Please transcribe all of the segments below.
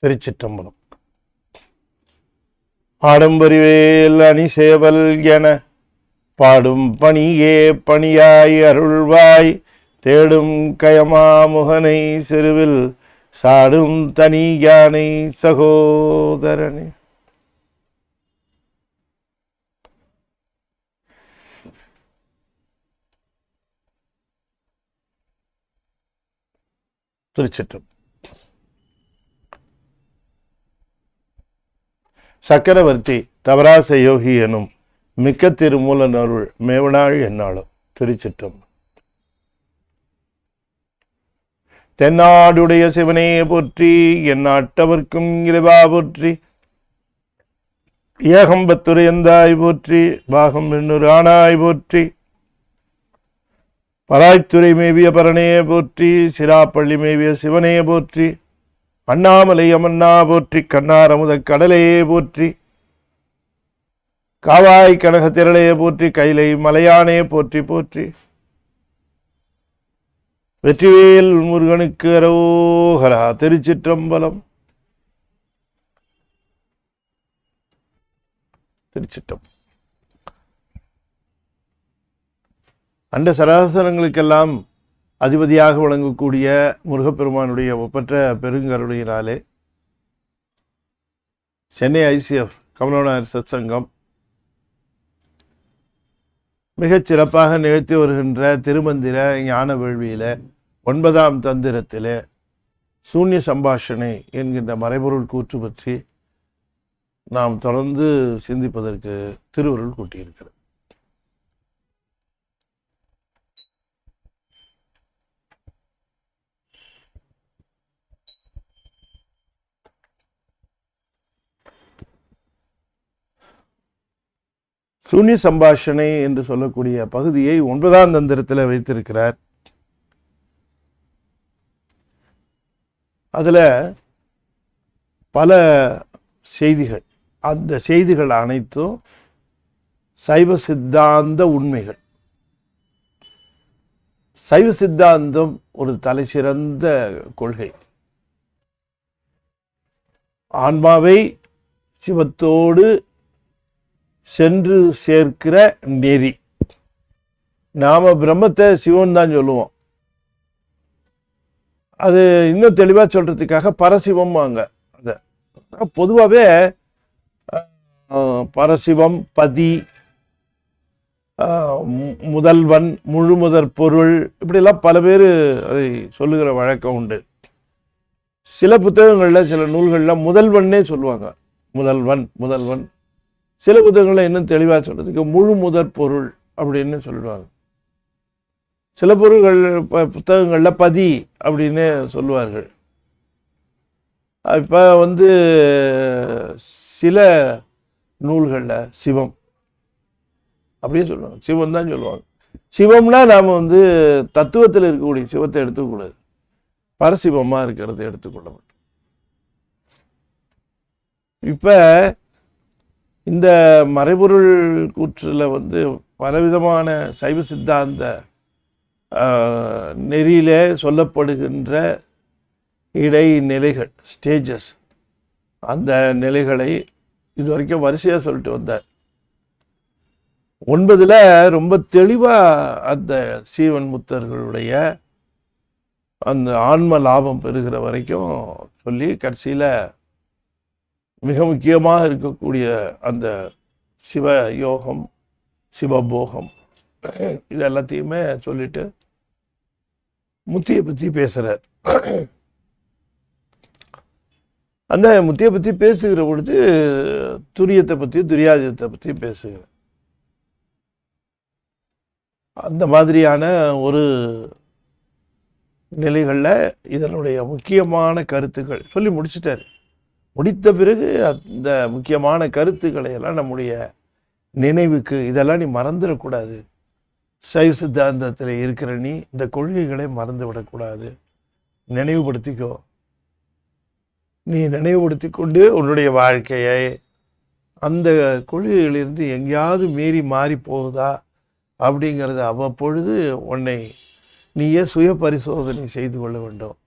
திருச்சிற்றம்பலம். ஆடம்பரிவேல் அணி சேவல் என பாடும் பணியே பணியாய் அருள்வாய் தேடும் கயமாமுகனை செருவில் சாடும் தனி யானை சகோதரனே. திருச்சிற்றம். சக்கரவர்த்தி தவராச யோகி எனும் மிக்க திருமூலன் அருள் மேவனாள் என்னாலும். திருச்சிற்றம். தென்னாடுடைய சிவனே போற்றி, என் நாட்டவர்க்கும் இறைவா போற்றி, ஏகம்பத்துரையந்தாய் போற்றி, பாகம் என்னொரு ஆனாய் போற்றி, பராய்த்துறை மேவிய பரனே போற்றி, சிராப்பள்ளி மேவிய சிவனே போற்றி, அண்ணாமலை அமன்னா போற்றி, கண்ணார் அமுத கடலையே போற்றி, காவாய் கனக திரளையே போற்றி, கைலை மலையானே போற்றி போற்றி, வெற்றிவேல் முருகனுக்கு அரோகரா. திருச்சிற்றம்பலம். திருச்சிற்றம். அண்ட சராசரங்களுக்கெல்லாம் அதிபதியாக வழங்கக்கூடிய முருகப்பெருமானுடைய ஒப்பற்ற பெருங்கருணையினாலே சென்னை ICF கமலநாயர் சத்சங்கம் மிகச் சிறப்பாக நிகழ்த்தி வருகின்ற திருமந்திர ஞான வேள்வியில 9ஆம் தந்திரத்திலே சூன்ய சம்பாஷணை என்கின்ற மறைபொருள் கூற்று பற்றி நாம் தொடர்ந்து சிந்திப்பதற்கு திருவருள் கூட்டியிருக்கிறது. சூன்ய சம்பாஷணை என்று சொல்லக்கூடிய பகுதியை 9ஆம் தந்திரத்தில் வைத்திருக்கிறார். அதுல பல செய்திகள், அந்த செய்திகள் அனைத்தும் சைவ சித்தாந்த உண்மைகள். சைவ சித்தாந்தம் ஒரு தலை சிறந்த கொள்கை. ஆன்மாவை சிவத்தோடு சென்று சேர்க்கிற நெறி. நாம பிரம்மத்தை சிவன் தான் சொல்லுவோம். அது இன்னும் தெளிவா சொல்றதுக்காக பரசிவம் வாங்க. அத பொதுவாகவே பரசிவம், பதி, முதல்வன், முழுமுதற் பொருள், இப்படிலாம் பல பேர் அதை சொல்லுகிற வழக்கம் உண்டு. சில புத்தகங்கள்ல சில நூல்கள்ல முதல்வன்னே சொல்லுவாங்க. முதல்வன் முதல்வன். சில புத்தகங்களை இன்னும் தெளிவாக சொல்றதுக்கு முழு முதற் பொருள் அப்படின்னு சொல்லுவாங்க. சில பொருள்கள் புத்தகங்கள்ல பதி அப்படின்னு சொல்லுவார்கள். இப்ப சில நூல்கள்ல சிவம் அப்படியே சொல்லுவாங்க. சிவம் தான் சொல்லுவாங்க. சிவம்னா நாம தத்துவத்தில் இருக்கக்கூடிய சிவத்தை எடுத்துக்கூடாது, பரசிவமா இருக்கிறத எடுத்துக்கொள்ள மாட்டோம். இப்ப இந்த மறைபொருள் கூற்றுல பலவிதமான சைவ சித்தாந்த நெறியிலே சொல்லப்படுகின்ற இடைநிலைகள், ஸ்டேஜஸ், அந்த நிலைகளை இதுவரைக்கும் வரிசையா சொல்லிட்டு வந்தார். 9ல ரொம்ப தெளிவா அந்த சீவன் முத்தர்களுடைய அந்த ஆன்ம லாபம் பெறுகிற வரைக்கும் சொல்லி கடைசியில மிக முக்கியமாக இருக்கக்கூடிய அந்த சிவ யோகம், சிவபோகம், இது எல்லாத்தையுமே சொல்லிட்டு முத்தியை பத்தி பேசுறார். அந்த முத்தியை பத்தி பேசுகிற பொழுது துரியத்தை பத்தி, துரியாதீதத்தை பத்தி பேசுகிறார். அந்த மாதிரியான ஒரு நிலைகள்ல இதனுடைய முக்கியமான கருத்துக்கள் சொல்லி முடிச்சிட்டாரு. முடித்த பிறகு அந்த முக்கியமான கருத்துக்களை எல்லாம் நம்முடைய நினைவுக்கு, இதெல்லாம் நீ மறந்துடக்கூடாது, சைவ சித்தாந்தத்தில் இருக்கிற நீ இந்த கொள்கைகளை மறந்து விடக்கூடாது, நினைவுபடுத்திக்கோ. நீ நினைவுபடுத்தி கொண்டு உன்னுடைய வாழ்க்கையை அந்த கொள்கைகளிலிருந்து எங்கேயாவது மீறி மாறி போகுதா அப்படிங்கிறத அவ்வப்பொழுது உன்னை நீயே சுய பரிசோதனை செய்து கொள்ள வேண்டும்.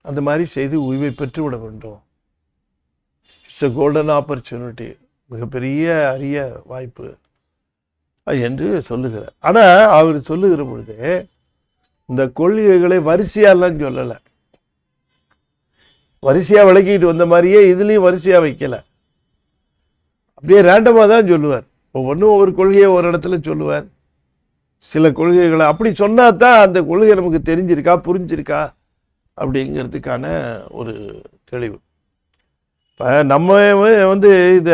அந்த மாதிரி செய்து உய்வை பெற்றுவிட வேண்டும். இட்ஸ் எ கோல்டன் ஆப்பர்ச்சுனிட்டி, மிகப்பெரிய அரிய வாய்ப்பு என்று சொல்லுகிறார். ஆனால் அவர் சொல்லுகிற பொழுது இந்த கொள்கைகளை வரிசையாலாம் சொல்லலை. வரிசையாக விளக்கிட்டு வந்த மாதிரியே இதுலேயும் வரிசையாக வைக்கலை. அப்படியே ரேண்டமாக தான் சொல்லுவார். ஒவ்வொன்றும் ஒவ்வொரு கொள்கையை ஒரு இடத்துல சொல்லுவார். சில கொள்கைகளை அப்படி சொன்னால் தான் அந்த கொள்கை நமக்கு தெரிஞ்சிருக்கா புரிஞ்சிருக்கா அப்படிங்கிறதுக்கான ஒரு தெளிவு. இப்போ நம்ம வந்து இந்த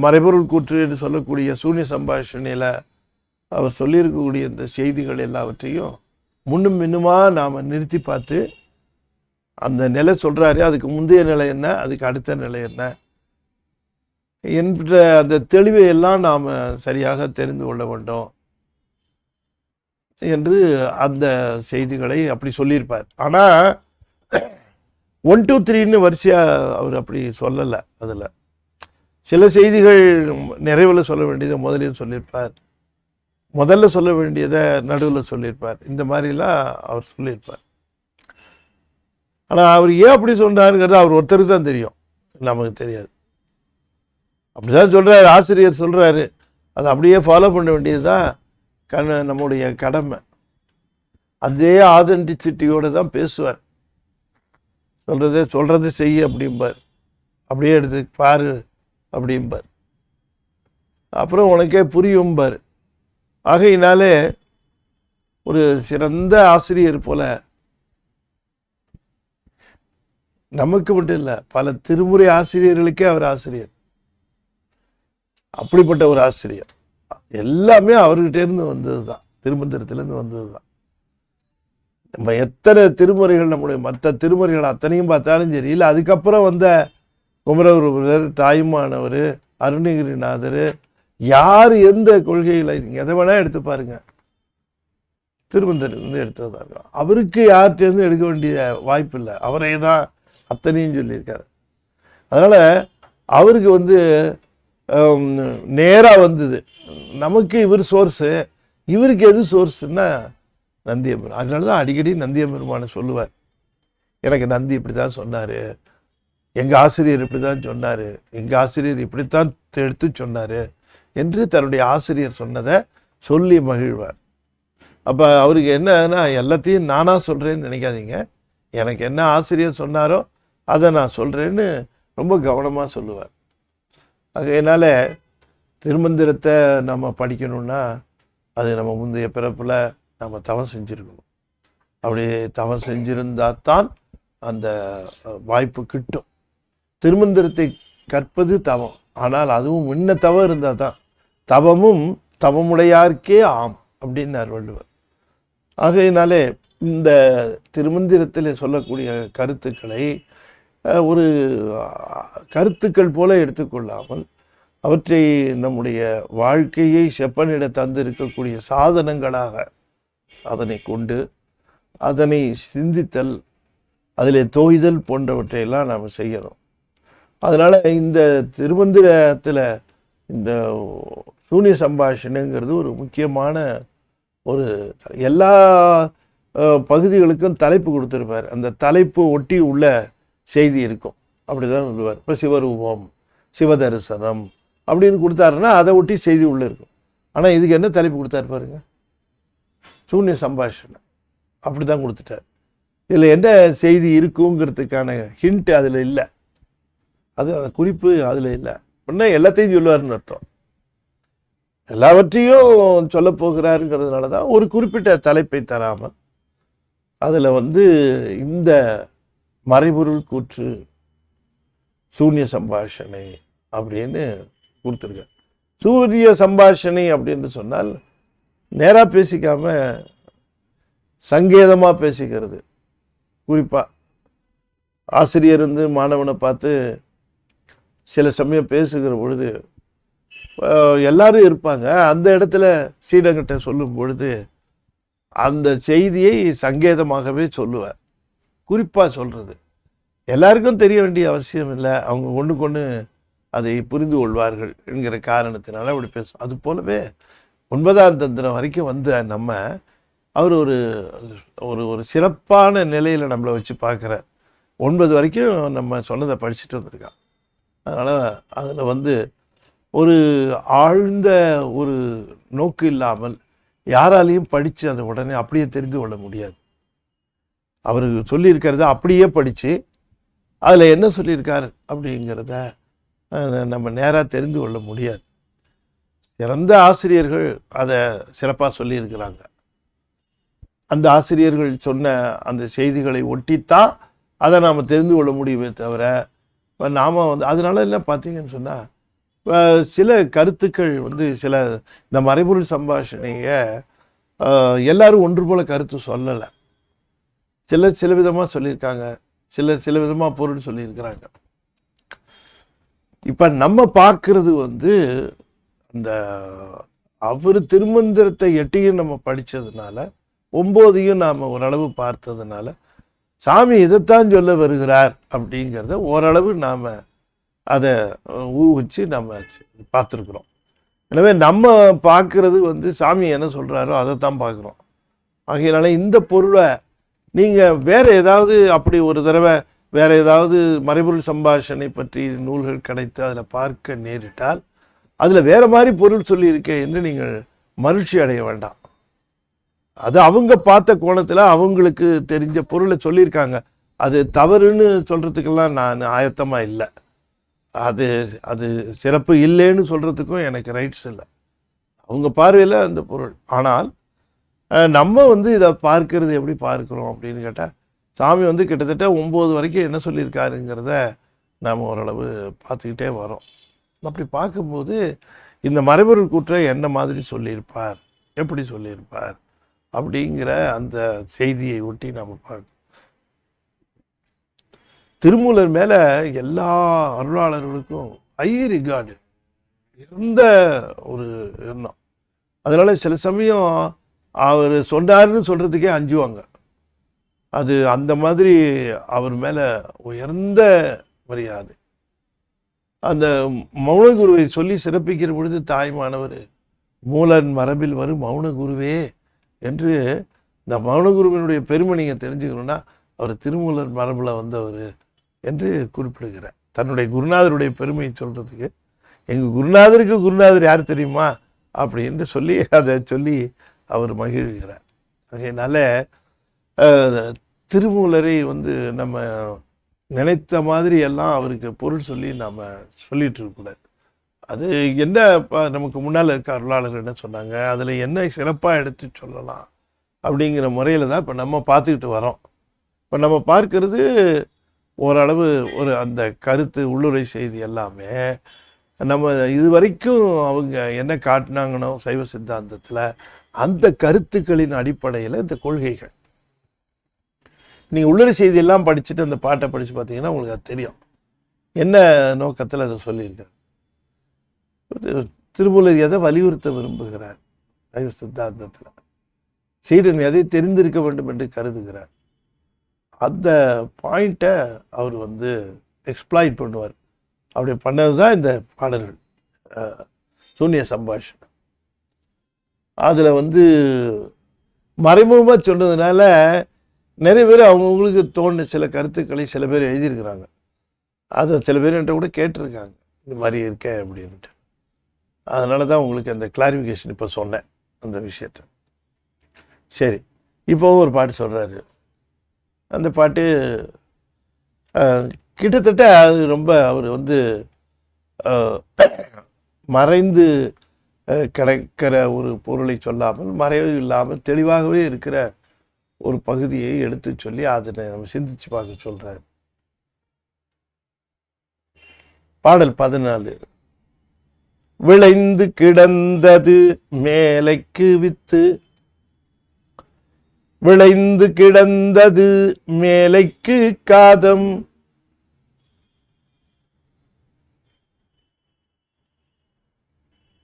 மறைபொருள் கூற்று என்று சொல்லக்கூடிய சூன்ய சம்பாஷணையில் அவர் சொல்லியிருக்கக்கூடிய இந்த செய்திகள் எல்லாவற்றையும் முன்னும் பின்னுமாக நாம் நிறுத்தி பார்த்து அந்த நிலை சொல்கிறாரு, அதுக்கு முந்தைய நிலை என்ன, அதுக்கு அடுத்த நிலை என்ன என்ற அந்த தெளிவை எல்லாம் நாம் சரியாக தெரிந்து கொள்ள வேண்டும் என்று அந்த செய்திகளை அப்படி சொல்லியிருப்பார். ஆனால் 1 2 3ன்னு வரிசையாக அவர் அப்படி சொல்லலை. அதில் சில செய்திகள் நிறைவில் சொல்ல வேண்டியதை முதலில் சொல்லியிருப்பார், முதல்ல சொல்ல வேண்டியதை நடுவில் சொல்லியிருப்பார். இந்த மாதிரிலாம் அவர் சொல்லியிருப்பார். ஆனால் அவர் ஏன் அப்படி சொன்னாருங்கிறது அவர் ஒருத்தருக்கு தான் தெரியும், நமக்கு தெரியாது. அப்படிதான் சொல்கிறார், ஆசிரியர் சொல்கிறாரு, அதை அப்படியே ஃபாலோ பண்ண வேண்டியது தான் நம்முடைய கடமை. அதே ஆதென்டிசிட்டியோடு தான் பேசுவார். சொல்கிறத செய்ய அப்படிம்பார், அப்படியே எடுத்து பாரு அப்படிம்பார், அப்புறம் உனக்கே புரியும்பார். ஆகையினாலே ஒரு சிறந்த ஆசிரியர் போல நமக்கு மட்டும் இல்லை, பல திருமுறை ஆசிரியர்களுக்கே அவர் ஆசிரியர். அப்படிப்பட்ட ஒரு ஆசிரியர். எல்லாமே அவர்கிட்டேருந்து வந்தது தான், திருமந்திரத்திலேருந்து வந்தது தான். நம்ம எத்தனை திருமுறைகள், நம்முடைய மற்ற திருமுறைகள் அத்தனையும் பார்த்தாலும் சரி, இல்லை அதுக்கப்புறம் வந்த குமரகுருபரர், தாயுமானவர், அருணகிரிநாதர், யார் எந்த கொள்கையில் நீங்கள் எதை வேணால் எடுத்து பாருங்க, திருமந்திரத்திலேருந்து எடுத்தது தான் இருக்கும். அவருக்கு யார்கிட்டேருந்து எடுக்க வேண்டிய வாய்ப்பு இல்லை, அவரே தான் அத்தனையும் சொல்லியிருக்காரு. அதனால் அவருக்கு நேராக வந்தது. நமக்கு இவர் சோர்ஸு, இவருக்கு எது சோர்ஸுன்னா நந்தியம்பெருமான். அதனால தான் அடிக்கடி நந்தியம்பெருமானை சொல்லுவார், எனக்கு நந்தி இப்படி தான் சொன்னார், எங்கள் ஆசிரியர் இப்படி தான் சொன்னார், எங்கள் ஆசிரியர் இப்படித்தான் எடுத்து சொன்னார் என்று தன்னுடைய ஆசிரியர் சொன்னதை சொல்லி மகிழ்வார். அப்போ அவருக்கு என்னன்னா, எல்லாத்தையும் நானாக சொல்கிறேன்னு நினைக்காதீங்க, எனக்கு என்ன ஆசிரியர் சொன்னாரோ அதை நான் சொல்கிறேன்னு ரொம்ப கவனமாக சொல்லுவார். அதனால் திருமந்திரத்தை நம்ம படிக்கணும்னா அது நம்ம முந்தைய பிறப்பில் நம்ம தவம் செஞ்சுருக்கணும். அப்படி தவம் செஞ்சிருந்தால் தான் அந்த வாய்ப்பு கிட்டும். திருமந்திரத்தை கற்பது தவம், ஆனால் அதுவும் முன்ன தவம் இருந்தால் தான். தவமும் தவமுடையார்க்கே ஆம் அப்படின்னார் வள்ளுவர். ஆகையினாலே இந்த திருமந்திரத்தில் சொல்லக்கூடிய கருத்துக்களை ஒரு கருத்துக்கள் போல எடுத்துக்கொள்ளாமல் அவற்றை நம்முடைய வாழ்க்கையை செப்பனிட தந்திருக்கக்கூடிய சாதனங்களாக அதனை கொண்டு அதனை சிந்தித்தல், அதில் தோய்தல் போன்றவற்றையெல்லாம் நாம் செய்யணும். அதனால் இந்த திருமந்திரத்தில் இந்த சூன்ய சம்பாஷணைங்கிறது ஒரு முக்கியமான ஒரு, எல்லா பகுதிகளுக்கும் தலைப்பு கொடுத்துருப்பார். அந்த தலைப்பு ஒட்டி உள்ள செய்தி இருக்கும். அப்படி தான் சொல்லுவார். இப்போ சிவரூபம், சிவதரிசனம் அப்படின்னு கொடுத்தாருன்னா அதை ஒட்டி செய்தி உள்ளே இருக்கும். ஆனால் இதுக்கு என்ன தலைப்பு கொடுத்தாரு பாருங்க, சூன்ய சம்பாஷணை. அப்படி தான் கொடுத்துட்டார். இதில் என்ன செய்தி இருக்குங்கிறதுக்கான ஹிண்ட் அதில் இல்லை, அது அந்த குறிப்பு அதில் இல்லை. அப்படின்னா எல்லாத்தையும் சொல்லுவார்னு அர்த்தம். எல்லாவற்றையும் சொல்ல போகிறாருங்கிறதுனால தான் ஒரு குறிப்பிட்ட தலைப்பை தராமல் அதில் இந்த மறைபொருள் கூற்று சூன்ய சம்பாஷணை அப்படின்னு கொடுத்துருக்க. சூரிய சம்பாஷணை அப்படின்னு சொன்னால் நேராக பேசிக்காம சங்கேதமாக பேசிக்கிறது. குறிப்பாக ஆசிரியர் மாணவனை பார்த்து சில சமயம் பேசுகிற பொழுது எல்லாரும் இருப்பாங்க, அந்த இடத்துல சீடங்கிட்ட சொல்லும் பொழுது அந்த செய்தியை சங்கேதமாகவே சொல்லுவார். குறிப்பாக சொல்கிறது எல்லாருக்கும் தெரிய வேண்டிய அவசியம் இல்லை, அவங்க ஒன்றுக்கொன்று அதை புரிந்து கொள்வார்கள் என்கிற காரணத்தினால அப்படி பேசும். அது போலவே 9ஆம் தந்திரம் வரைக்கும் நம்ம அவர் ஒரு ஒரு ஒரு சிறப்பான நிலையில் நம்மளை வச்சு பார்க்குறார். 9 வரைக்கும் நம்ம சொன்னதை படிச்சுட்டு வந்திருக்கான். அதனால் அதில் வந்து ஒரு ஆழ்ந்த ஒரு நோக்கு இல்லாமல் யாராலையும் படித்து அதை உடனே அப்படியே தெரிந்து கொள்ள முடியாது. அவர் சொல்லியிருக்கிறத அப்படியே படித்து அதில் என்ன சொல்லியிருக்கார் அப்படிங்கிறத நம்ம நேராக தெரிந்து கொள்ள முடியாது. சிறந்த ஆசிரியர்கள் அதை சிறப்பாக சொல்லியிருக்கிறாங்க. அந்த ஆசிரியர்கள் சொன்ன அந்த செய்திகளை ஒட்டித்தான் அதை நாம் தெரிந்து கொள்ள முடியுமே தவிர நாம் வந்து அதனால என்ன பார்த்தீங்கன்னு சொன்னால் சில கருத்துக்கள் வந்து சில இந்த மறைபொருள் சம்பாஷணையை எல்லாரும் ஒன்று போல கருத்து சொல்லலை. சில விதமாக சொல்லியிருக்காங்க, சில விதமாக பொருள் சொல்லியிருக்கிறாங்க. இப்போ நம்ம பார்க்கறது வந்து அந்த அவர் திருமந்திரத்தை 8 நம்ம படித்ததுனால 9 நாம் ஓரளவு பார்த்ததுனால சாமி இதைத்தான் சொல்ல வருகிறார் அப்படிங்கிறத ஓரளவு நாம் அதை ஊகிச்சு நம்ம பார்த்துருக்குறோம். எனவே நம்ம பார்க்கறது வந்து சாமி என்ன சொல்கிறாரோ அதை தான் பார்க்குறோம். ஆகையினால இந்த பொருளை நீங்கள் வேறு ஏதாவது அப்படி ஒரு தடவை வேறு ஏதாவது மறைபொருள் சம்பாஷணை பற்றி நூல்கள் கிடைத்து அதில் பார்க்க நேரிட்டால் அதில் வேறு மாதிரி பொருள் சொல்லியிருக்கேன் என்று நீங்கள் மகிழ்ச்சி அடைய வேண்டாம். அது அவங்க பார்த்த கோணத்தில் அவங்களுக்கு தெரிஞ்ச பொருளை சொல்லியிருக்காங்க. அது தவறுன்னு சொல்கிறதுக்கெல்லாம் நான் ஆயத்தமாக இல்லை. அது அது சிறப்பு இல்லைன்னு சொல்கிறதுக்கும் எனக்கு ரைட்ஸ் இல்லை. அவங்க பார்வையில் அந்த பொருள். ஆனால் நம்ம வந்து இதை பார்க்கறது எப்படி பார்க்குறோம் அப்படின்னு கேட்டால் சாமி வந்து கிட்டத்தட்ட 9 வரைக்கும் என்ன சொல்லியிருக்காருங்கிறத நாம் ஓரளவு பார்த்துக்கிட்டே வரோம். அப்படி பார்க்கும்போது இந்த மறைபொருள் கூற்றை என்ன மாதிரி சொல்லியிருப்பார், எப்படி சொல்லியிருப்பார் அப்படிங்கிற அந்த செய்தியை ஒட்டி நாம் பார்க்கணும். திருமூலர் மேலே எல்லா அருளாளர்களுக்கும் ஹை ரிகார்டு, இருந்த ஒரு எண்ணம். அதனால சில சமயம் அவர் சொன்னார்னு சொல்கிறதுக்கே அஞ்சுவாங்க. அது அந்த மாதிரி அவர் மேலே உயர்ந்த மரியாதை. அந்த மௌனகுருவை சொல்லி சிறப்பிக்கிற பொழுது தாய்மானவர் மூலன் மரபில் வரும் மௌனகுருவே என்று இந்த மௌனகுருவினுடைய பெருமை நீங்கள் தெரிஞ்சுக்கணுன்னா அவர் திருமூலர் மரபில் வந்தவர் என்று குறிப்பிடுகிறார். தன்னுடைய குருநாதருடைய பெருமையை சொல்கிறதுக்கு எங்கள் குருநாதருக்கு குருநாதர் யார் தெரியுமா அப்படின்னு சொல்லி அதை சொல்லி அவர் மகிழ்கிறார். அதனால திருமூலரை வந்து நம்ம நினைத்த மாதிரி எல்லாம் அவருக்கு பொருள் சொல்லி நாம் சொல்லிட்டு இருக்கக்கூடாது. அது என்ன நமக்கு முன்னால் இருக்க அருளாளர்கள் என்ன சொன்னாங்க, அதில் என்ன சிறப்பாக எடுத்து சொல்லலாம் அப்படிங்கிற முறையில் தான் இப்போ நம்ம பார்த்துக்கிட்டு வரோம். இப்போ நம்ம பார்க்கறது ஓரளவு ஒரு அந்த கருத்து உள்ளுரை செய்தி எல்லாமே நம்ம இது வரைக்கும் அவங்க என்ன காட்டினாங்கன்னோ சைவ சித்தாந்தத்தில் அந்த கருத்துக்களின் அடிப்படையில் இந்த கொள்கைகள். நீங்கள் உள்ளுரை செய்தியெல்லாம் படிச்சுட்டு அந்த பாட்டை படித்து பார்த்தீங்கன்னா உங்களுக்கு அது தெரியும் என்ன நோக்கத்தில் அதை சொல்லியிருக்காரு. திருமூலர் எதை வலியுறுத்த விரும்புகிறார் சைவ சித்தாந்தத்தில், சீடன் எதை தெரிந்திருக்க வேண்டும் என்று கருதுகிறார், அந்த பாயிண்ட்டை அவர் வந்து எக்ஸ்ப்ளாய்ட் பண்ணுவார். அப்படி பண்ணது தான் இந்த பாடல்கள் சூன்ய சம்பாஷணை. அதில் வந்து மறைமுகமாக சொன்னதுனால நிறைய பேர் அவங்கவுங்களுக்கு தோணுன சில கருத்துக்களை சில பேர் எழுதியிருக்கிறாங்க. அதை சில பேர் என்கிட்ட கூட கேட்டிருக்காங்க இந்த மாதிரி இருக்கேன் அப்படின்ட்டு. அதனால தான் உங்களுக்கு அந்த கிளாரிஃபிகேஷன் இப்போ சொன்னேன் அந்த விஷயத்த. சரி, இப்போவும் ஒரு பாட்டு சொல்கிறாரு. அந்த பாட்டு கிட்டத்தட்ட அது ரொம்ப அவர் வந்து மறைந்து கிடைக்கிற ஒரு பொருளை சொல்லாமல் மறைவு இல்லாமல் தெளிவாகவே இருக்கிற ஒரு பகுதியை எடுத்து சொல்லி அதை நம்ம சிந்திச்சு பார்க்க சொல்றாரு. பாடல் 14. விளைந்து கிடந்தது மேலைக்கு வித்து, விளைந்து கிடந்தது மேலைக்கு காதம்,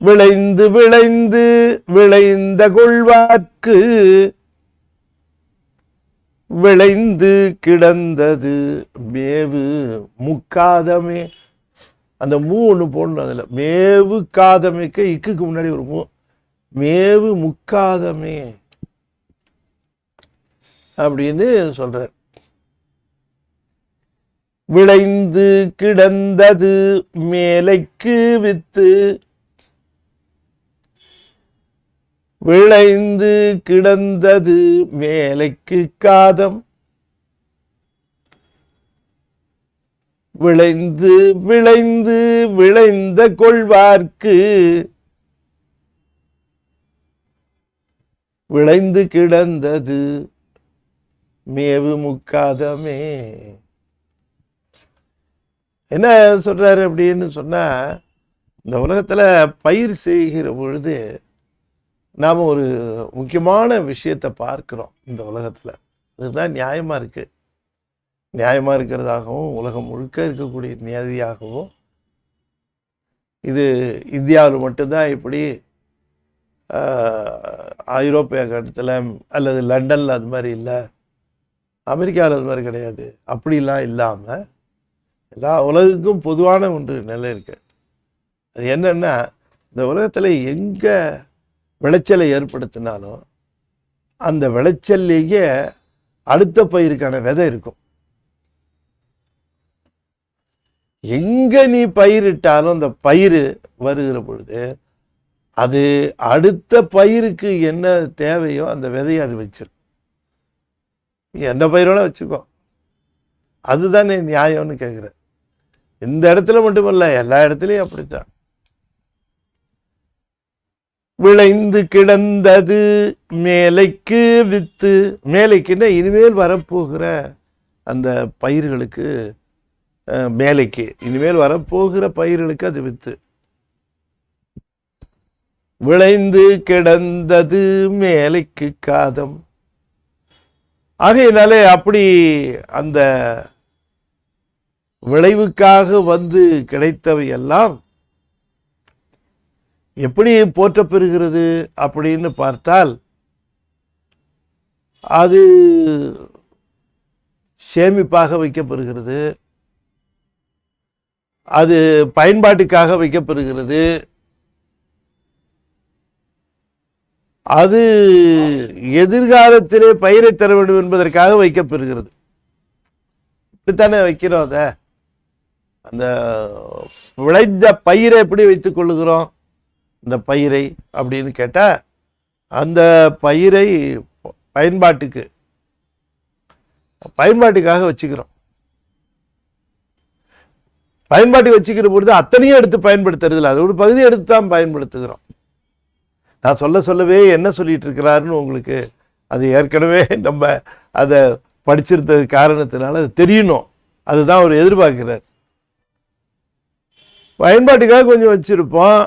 விளைந்து விளைந்து விளைந்த கொள்வார்க்கு விளைந்து கிடந்தது மேவு முக்காதமே. அந்த மூ ஒன்று போடணும் அதில். மேவு காதமைக்கு இக்குக்கு முன்னாடி ஒரு மூ. மேவு முக்காதமே. அப்படின்னு சொல்றார். விளைந்து கிடந்தது மேலைக்கு வித்து, விளைந்து கிடந்தது மேலைக்கு காதம், விளைந்து விளைந்து விளைந்த கொள்வார்க்கு விளைந்து கிடந்தது மேவு முக்காதமே. என்ன சொல்றாரு அப்படின்னு சொன்னா, இந்த உலகத்துல பயிர் செய்கிற பொழுது நாம ஒரு முக்கியமான விஷயத்தை பார்க்கிறோம். இந்த உலகத்துல அதுதான் நியாயமா இருக்கு, நியாயமா இருக்கிறதாகவும் உலகம் முழுக்க இருக்கக்கூடிய நியதியாகவும், இது இந்தியாவில் மட்டும்தான் இப்படி, ஐரோப்பிய கட்டத்தில் அல்லது லண்டனில் அது மாதிரி இல்லை, அமெரிக்காவில் அது மாதிரி கிடையாது, அப்படிலாம் இல்லாமல் எல்லா உலகுக்கும் பொதுவான ஒன்று நிலை இருக்கு. அது என்னன்னா, இந்த உலகத்தில் எங்கே விளைச்சலை ஏற்படுத்தினாலும் அந்த விளைச்சல்லையே அடுத்த பயிருக்கான விதை இருக்கும். எங்க நீ பயிரிட்டாலும் அந்த பயிர் வருகிற பொழுது அது அடுத்த பயிருக்கு என்ன தேவையோ அந்த விதையை அது வச்சிருக்கும். எந்த பயிரோட வச்சுக்கோ, அதுதானே நியாயம்னு கேட்குற. இந்த இடத்துல மட்டுமல்ல, எல்லா இடத்துலையும் அப்படித்தான். விளைந்து கிடந்தது மேலைக்கு வித்து, மேலைக்குன்னா இனிமேல் வரப்போகிற அந்த பயிர்களுக்கு, மேலைக்கு இனிமேல் வரப்போகிற பயிர்களுக்கு அது வித்து. விளைந்து கிடந்தது மேலைக்கு காதம். ஆகையினாலே அப்படி அந்த விளைவுக்காக வந்து கிடைத்தவை எல்லாம் எப்படி போற்றப்பெறுகிறது அப்படின்னு பார்த்தால், அது சேமிப்பாக வைக்கப்பெறுகிறது, அது பயன்பாட்டுக்காக வைக்கப்பெறுகிறது, அது எதிர்காலத்திலே பயிரை தர வேண்டும் என்பதற்காக வைக்கப்பெறுகிறது. இப்படித்தானே வைக்கிறோம். அத அந்த விளைந்த பயிரை எப்படி வைத்துக் கொள்ளுகிறோம்? இந்த பயிரை அப்படின்னு கேட்டா, அந்த பயிரை பயன்பாட்டுக்காக வச்சுக்கிறோம். பயன்பாட்டுக்கு வச்சுக்கிற பொழுது அத்தனையும் எடுத்து பயன்படுத்துறது இல்லை, அது ஒரு பகுதி எடுத்து தான் பயன்படுத்துகிறோம். நான் சொல்லவே என்ன சொல்லிட்டு இருக்கிறாருன்னு உங்களுக்கு அது ஏற்கனவே நம்ம அதை படிச்சிருந்தது காரணத்தினால அது தெரியணும். அதுதான் அவர் எதிர்பார்க்கிறார். பயன்பாட்டுக்காக கொஞ்சம் வச்சிருப்போம்,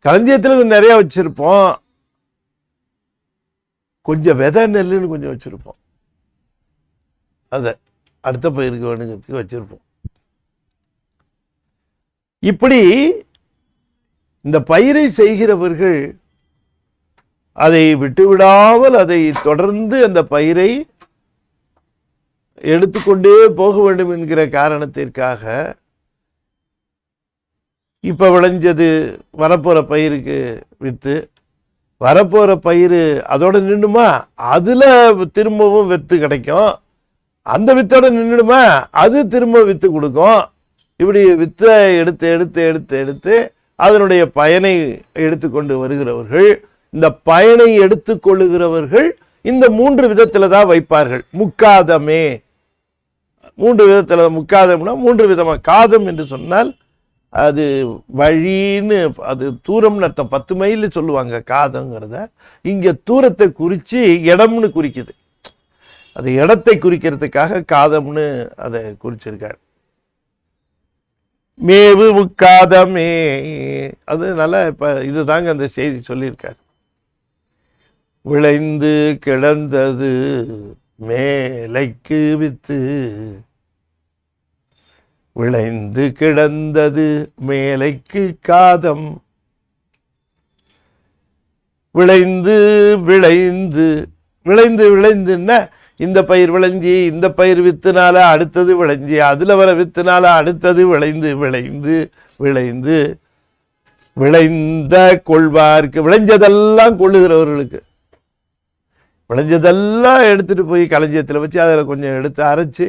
களஞ்சியத்தில் நிறைய வச்சிருப்போம், கொஞ்சம் விதை நெல்லுன்னு கொஞ்சம் வச்சிருப்போம், அதை அடுத்த பயிருக்கு வேணுங்கிறதுக்கு வச்சிருப்போம். இப்படி இந்த பயிரை செய்கிறவர்கள் அதை விட்டுவிடாமல் அதை தொடர்ந்து அந்த பயிரை எடுத்துக்கொண்டே போக வேண்டும் என்கிற காரணத்திற்காக இப்ப விளைஞ்சது வரப்போற பயிருக்கு வித்து, வரப்போற பயிர் அதோட நின்றுமா, அதுல திரும்பவும் வித்து கிடைக்கும், அந்த வித்தோட நின்றுடுமா, அது திரும்ப வித்து கொடுக்கும். இப்படி வித்தை எடுத்து எடுத்து எடுத்து எடுத்து அதனுடைய பயனை எடுத்துக்கொண்டு வருகிறவர்கள், இந்த பயனை எடுத்துக்கொள்ளுகிறவர்கள் இந்த 3 விதத்துல தான் வைப்பார்கள். முக்காதமே, 3 விதத்துல. முக்காதம்னா 3 விதமா. காதம் என்று சொன்னால் அது வழின்னு, அது தூரம்னு அர்த்தம். 10 மைல் சொல்லுவாங்க காதங்கிறத. இங்க தூரத்தை குறிச்சு இடம்னு குறிக்குது. அது இடத்தை குறிக்கிறதுக்காக காதம்னு அதை குறிச்சிருக்காரு. மேவு முக்காதமே, அது நல்லா இப்ப இதுதாங்க அந்த செய்தி சொல்லியிருக்கார். விளைந்து கிடந்தது மேலைக்கு வித்து, விளைந்து கிடந்தது மேலைக்கு காதம், விளைந்து விளைந்து விளைந்து விளைந்துன்னா இந்த பயிர் விளைஞ்சி, இந்த பயிர் வித்துனால அடுத்தது விளைஞ்சி, அதுல வர வித்துனால அடுத்தது விளைந்து விளைந்து விளைந்து விளைந்த கொள்வார்க்கு, விளைஞ்சதெல்லாம் கொள்ளுகிறவர்களுக்கு. விளைஞ்சதெல்லாம் எடுத்துகிட்டு போய் களஞ்சியத்தில் வச்சு அதில் கொஞ்சம் எடுத்து அரைச்சி,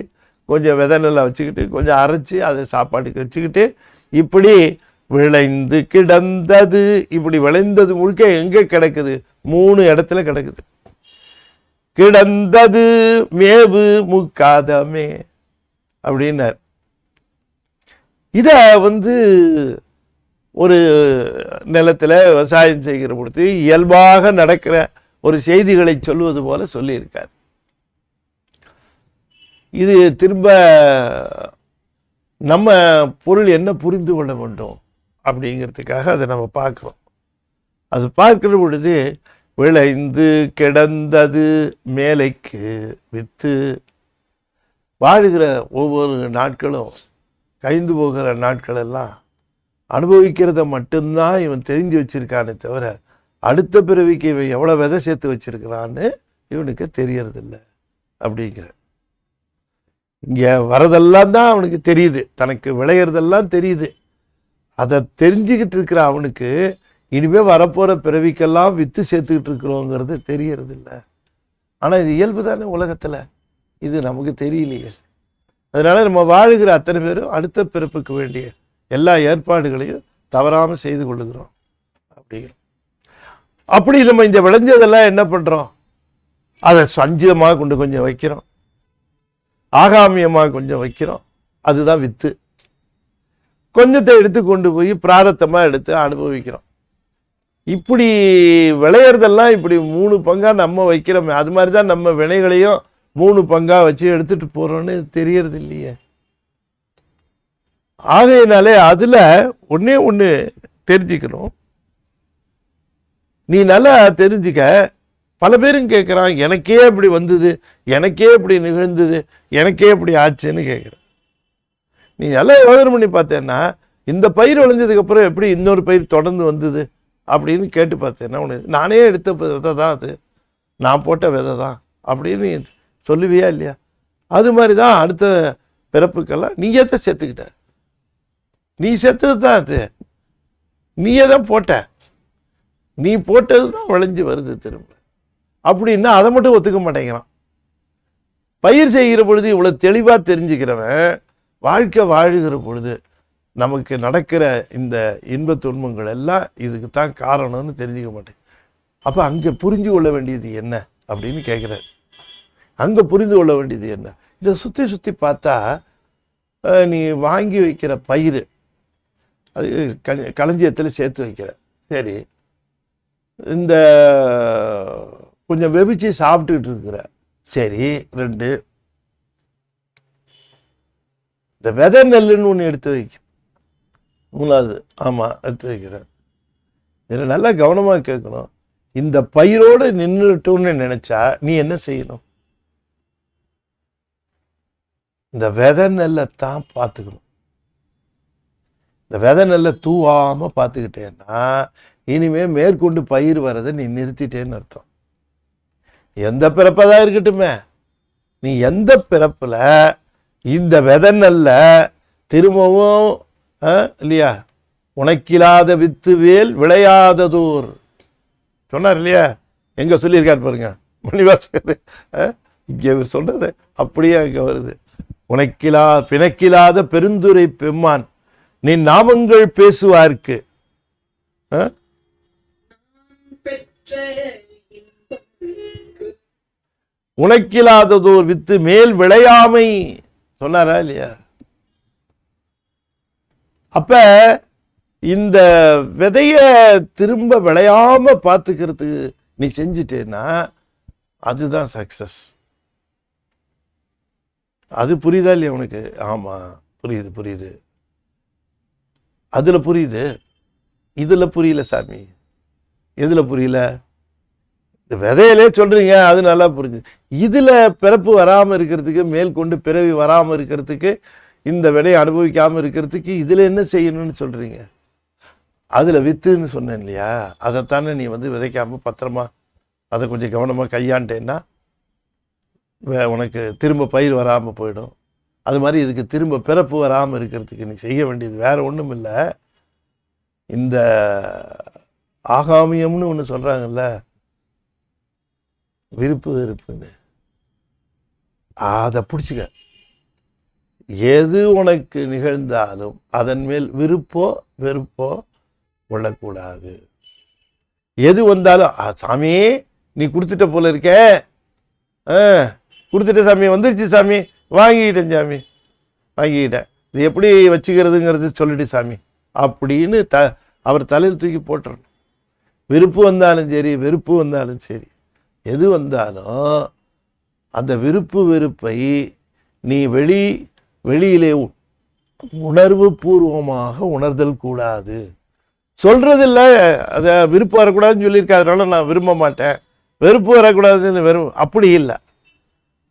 கொஞ்சம் விதை நெல்லை வச்சுக்கிட்டு, கொஞ்சம் அரைச்சி அதை சாப்பாட்டுக்கு வச்சுக்கிட்டு, இப்படி விளைந்து கிடந்தது. இப்படி விளைந்தது முழுக்க எங்கே கிடக்குது? 3 இடத்துல கிடக்குது. கிடந்தது மேவு முக்காதமே அப்படின்னார். இத ஒரு நிலத்தில் விவசாயம் செய்கிற பொழுது இயல்பாக நடக்கிற ஒரு செய்திகளை சொல்லுவது போல சொல்லியிருக்கார். இது திரும்ப நம்ம பொருள் என்ன புரிந்து கொள்ள வேண்டும் அப்படிங்கிறதுக்காக அதை நம்ம பார்க்குறோம். அது பார்க்கிற பொழுது விளைந்து கிடந்தது மேலைக்கு வித்து. வாழுகிற ஒவ்வொரு நாட்களும், கழிந்து போகிற நாட்கள் எல்லாம் அனுபவிக்கிறத மட்டும்தான் இவன் தெரிஞ்சு வச்சிருக்கானே தவிர, அடுத்த பிறவிக்கு இவன் எவ்வளோ விதை சேர்த்து வச்சிருக்கிறான்னு இவனுக்கு தெரியறதில்லை அப்படிங்கிற. இங்கே வரதெல்லாம் தான் அவனுக்கு தெரியுது, தனக்கு விளையிறதெல்லாம் தெரியுது. அதை தெரிஞ்சுக்கிட்டு இருக்கிற அவனுக்கு இனிமேல் வரப்போகிற பிறவிக்கெல்லாம் வித்து சேர்த்துக்கிட்டு இருக்கிறோங்கிறது தெரியறதில்ல. ஆனால் இது இயல்பு தானே உலகத்தில், இது நமக்கு தெரியலையே. அதனால நம்ம வாழுகிற அத்தனை பேரும் அடுத்த பிறப்புக்கு வேண்டிய எல்லா ஏற்பாடுகளையும் தவறாமல் செய்து கொள்ளுகிறோம் அப்படிங்கிறோம். அப்படி நம்ம இந்த விளைஞ்சதெல்லாம் என்ன பண்ணுறோம்? அதை சஞ்சயமாக கொண்டு கொஞ்சம் வைக்கிறோம், ஆகாமியமாக கொஞ்சம் வைக்கிறோம். அதுதான் வித்து. கொஞ்சத்தை எடுத்து கொண்டு போய் பிராரத்தமாக எடுத்து அனுபவிக்கிறோம். இப்படி விளையிறதெல்லாம் இப்படி 3 பங்கா நம்ம வைக்கிறோமே, அது மாதிரி தான் நம்ம வினைகளையும் 3 பங்கா வச்சு எடுத்துட்டு போறோம்னு தெரியறது இல்லையே. ஆகையினாலே அதுல ஒண்ணு தெரிஞ்சுக்கணும். நீ நல்லா தெரிஞ்சுக்க. பல பேரும் கேட்குறான், எனக்கே இப்படி வந்தது, எனக்கே இப்படி நிகழ்ந்தது, எனக்கே இப்படி ஆச்சுன்னு கேட்குறேன். நீ நல்லா யோசனை பண்ணி பார்த்தேன்னா, இந்த பயிர் விளைஞ்சதுக்கு அப்புறம் எப்படி இன்னொரு பயிர் தொடர்ந்து வந்தது அப்படின்னு கேட்டு பார்த்தேன்னா, உனக்கு நானே எடுத்த விதை தான் அது, நான் போட்ட விதை தான் அப்படின்னு சொல்லுவியா இல்லையா? அது மாதிரி தான் அடுத்த பிறப்புக்கெல்லாம் நீயே தான் சேர்த்துக்கிட்ட, நீ சேர்த்தது தான் அது, நீயே தான் போட்ட, நீ போட்டது தான் விளைஞ்சு வருது திரும்ப அப்படின்னா அதை மட்டும் ஒத்துக்க மாட்டேங்கிறான். பயிர் செய்கிற பொழுது இவ்வளோ தெளிவாக தெரிஞ்சுக்கிறவன் வாழ்க்கை வாழுகிற பொழுது நமக்கு நடக்கிற இந்த இன்பத் துன்பங்கள் எல்லாம் இதுக்கு தான் காரணம்னு தெரிஞ்சுக்க மாட்டேன். அப்போ அங்கே புரிஞ்சு கொள்ள வேண்டியது என்ன அப்படின்னு கேட்குறாரு. அங்கே புரிந்து கொள்ள வேண்டியது என்ன? இதை சுற்றி சுற்றி பார்த்தா நீ வாங்கி வைக்கிற பயிர் அது களஞ்சியத்தில் சேர்த்து வைக்கிற, சரி, இந்த கொஞ்சம் வெபிச்சு சாப்பிட்டுக்கிட்டு இருக்கிற, சரி, 2 இந்த விதை நெல்லுன்னு ஒன்று எடுத்து வைக்க, 3வது, ஆமாம் எடுத்து வைக்கிறேன். இதில் நல்லா கவனமாக கேட்கணும். இந்த பயிரோடு நின்றுட்டோன்னு நினைச்சா நீ என்ன செய்யணும்? இந்த விதை நெல்லை தான் பார்த்துக்கணும். இந்த விதை நெல்லை தூவாம பார்த்துக்கிட்டேன்னா இனிமே மேற்கொண்டு பயிர் வர்றதை நீ நிறுத்திட்டேன்னு அர்த்தம். எந்த பிறப்பதான் இருக்கட்டுமே, நீ எந்த பிறப்புல இந்த விதை நெல்ல திரும்பவும் இல்லையா, உனக்கில்லாத வித்து வேல் விளையாததோர் சொன்னார் இல்லையா? எங்க சொல்லியிருக்காரு பாருங்க மணிவாசகர். இங்கே சொன்னது அப்படியே அங்க வருது. பிணக்கில்லாத பெருந்துரை பெம்மான் நீ நாமங்கள் பேசுவார்க்கு உனக்கில்லாததோர் வித்து மேல் விளையாமை சொன்னாரா இல்லையா? அப்ப இந்த விதைய திரும்ப விளையாம பார்த்துக்கிறதுக்கு நீ செஞ்சிட்டேன்னா அதுதான் சக்சஸ். அது புரியுதா இல்லையா உனக்கு? ஆமா, புரியுது புரியுது, அதுல புரியுது, இதுல புரியல சாமி. எதுல புரியல? இந்த விதையிலே சொல்றீங்க, அது நல்லா புரிஞ்சு. இதுல பிறப்பு வராம இருக்கிறதுக்கு, மேல் கொண்டு பிறவி வராம இருக்கிறதுக்கு, இந்த விதையை அனுபவிக்காம இருக்கிறதுக்கு இதுல என்ன செய்யணும்னு சொல்றீங்க? அதுல வித்துன்னு சொன்னேன் இல்லையா, அதைத்தானே நீ விதைக்காம பத்திரமா அதை கொஞ்சம் கவனமா கையாண்டேன்னா உனக்கு திரும்ப பயிர் வராம போயிடும். அது மாதிரி இதுக்கு திரும்ப பிறப்பு வராம இருக்கிறதுக்கு நீ செய்ய வேண்டியது வேற ஒண்ணும் இல்லை. இந்த ஆகாமியம்னு ஒன்று சொல்றாங்கல்ல, விருப்பு வெறுப்புன்னு அதை பிடிச்சிக்க. எது உனக்கு நிகழ்ந்தாலும் அதன் மேல் விருப்போ வெறுப்போ கொள்ளக்கூடாது. எது வந்தாலும் சாமி நீ கொடுத்துட்ட போல இருக்க, கொடுத்துட்ட சாமி, வந்துருச்சு சாமி, வாங்கிக்கிட்டேன் சாமி, வாங்கிக்கிட்டேன், இது எப்படி வச்சுக்கிறதுங்கிறது சொல்லிட்டு சாமி அப்படின்னு அவர் தலையில் தூக்கி போட்டுறணும். விருப்பு வந்தாலும் சரி வெறுப்பு வந்தாலும் சரி, எது வந்தாலும் அந்த விருப்பு வெறுப்பை நீ வெளியிலே உணர்வு பூர்வமாக உணர்தல் கூடாது. சொல்றதில்ல அதை விருப்பம் வரக்கூடாதுன்னு சொல்லியிருக்க, அதனால நான் விரும்ப மாட்டேன், வெறுப்பு வரக்கூடாதுன்னு அப்படி இல்லை.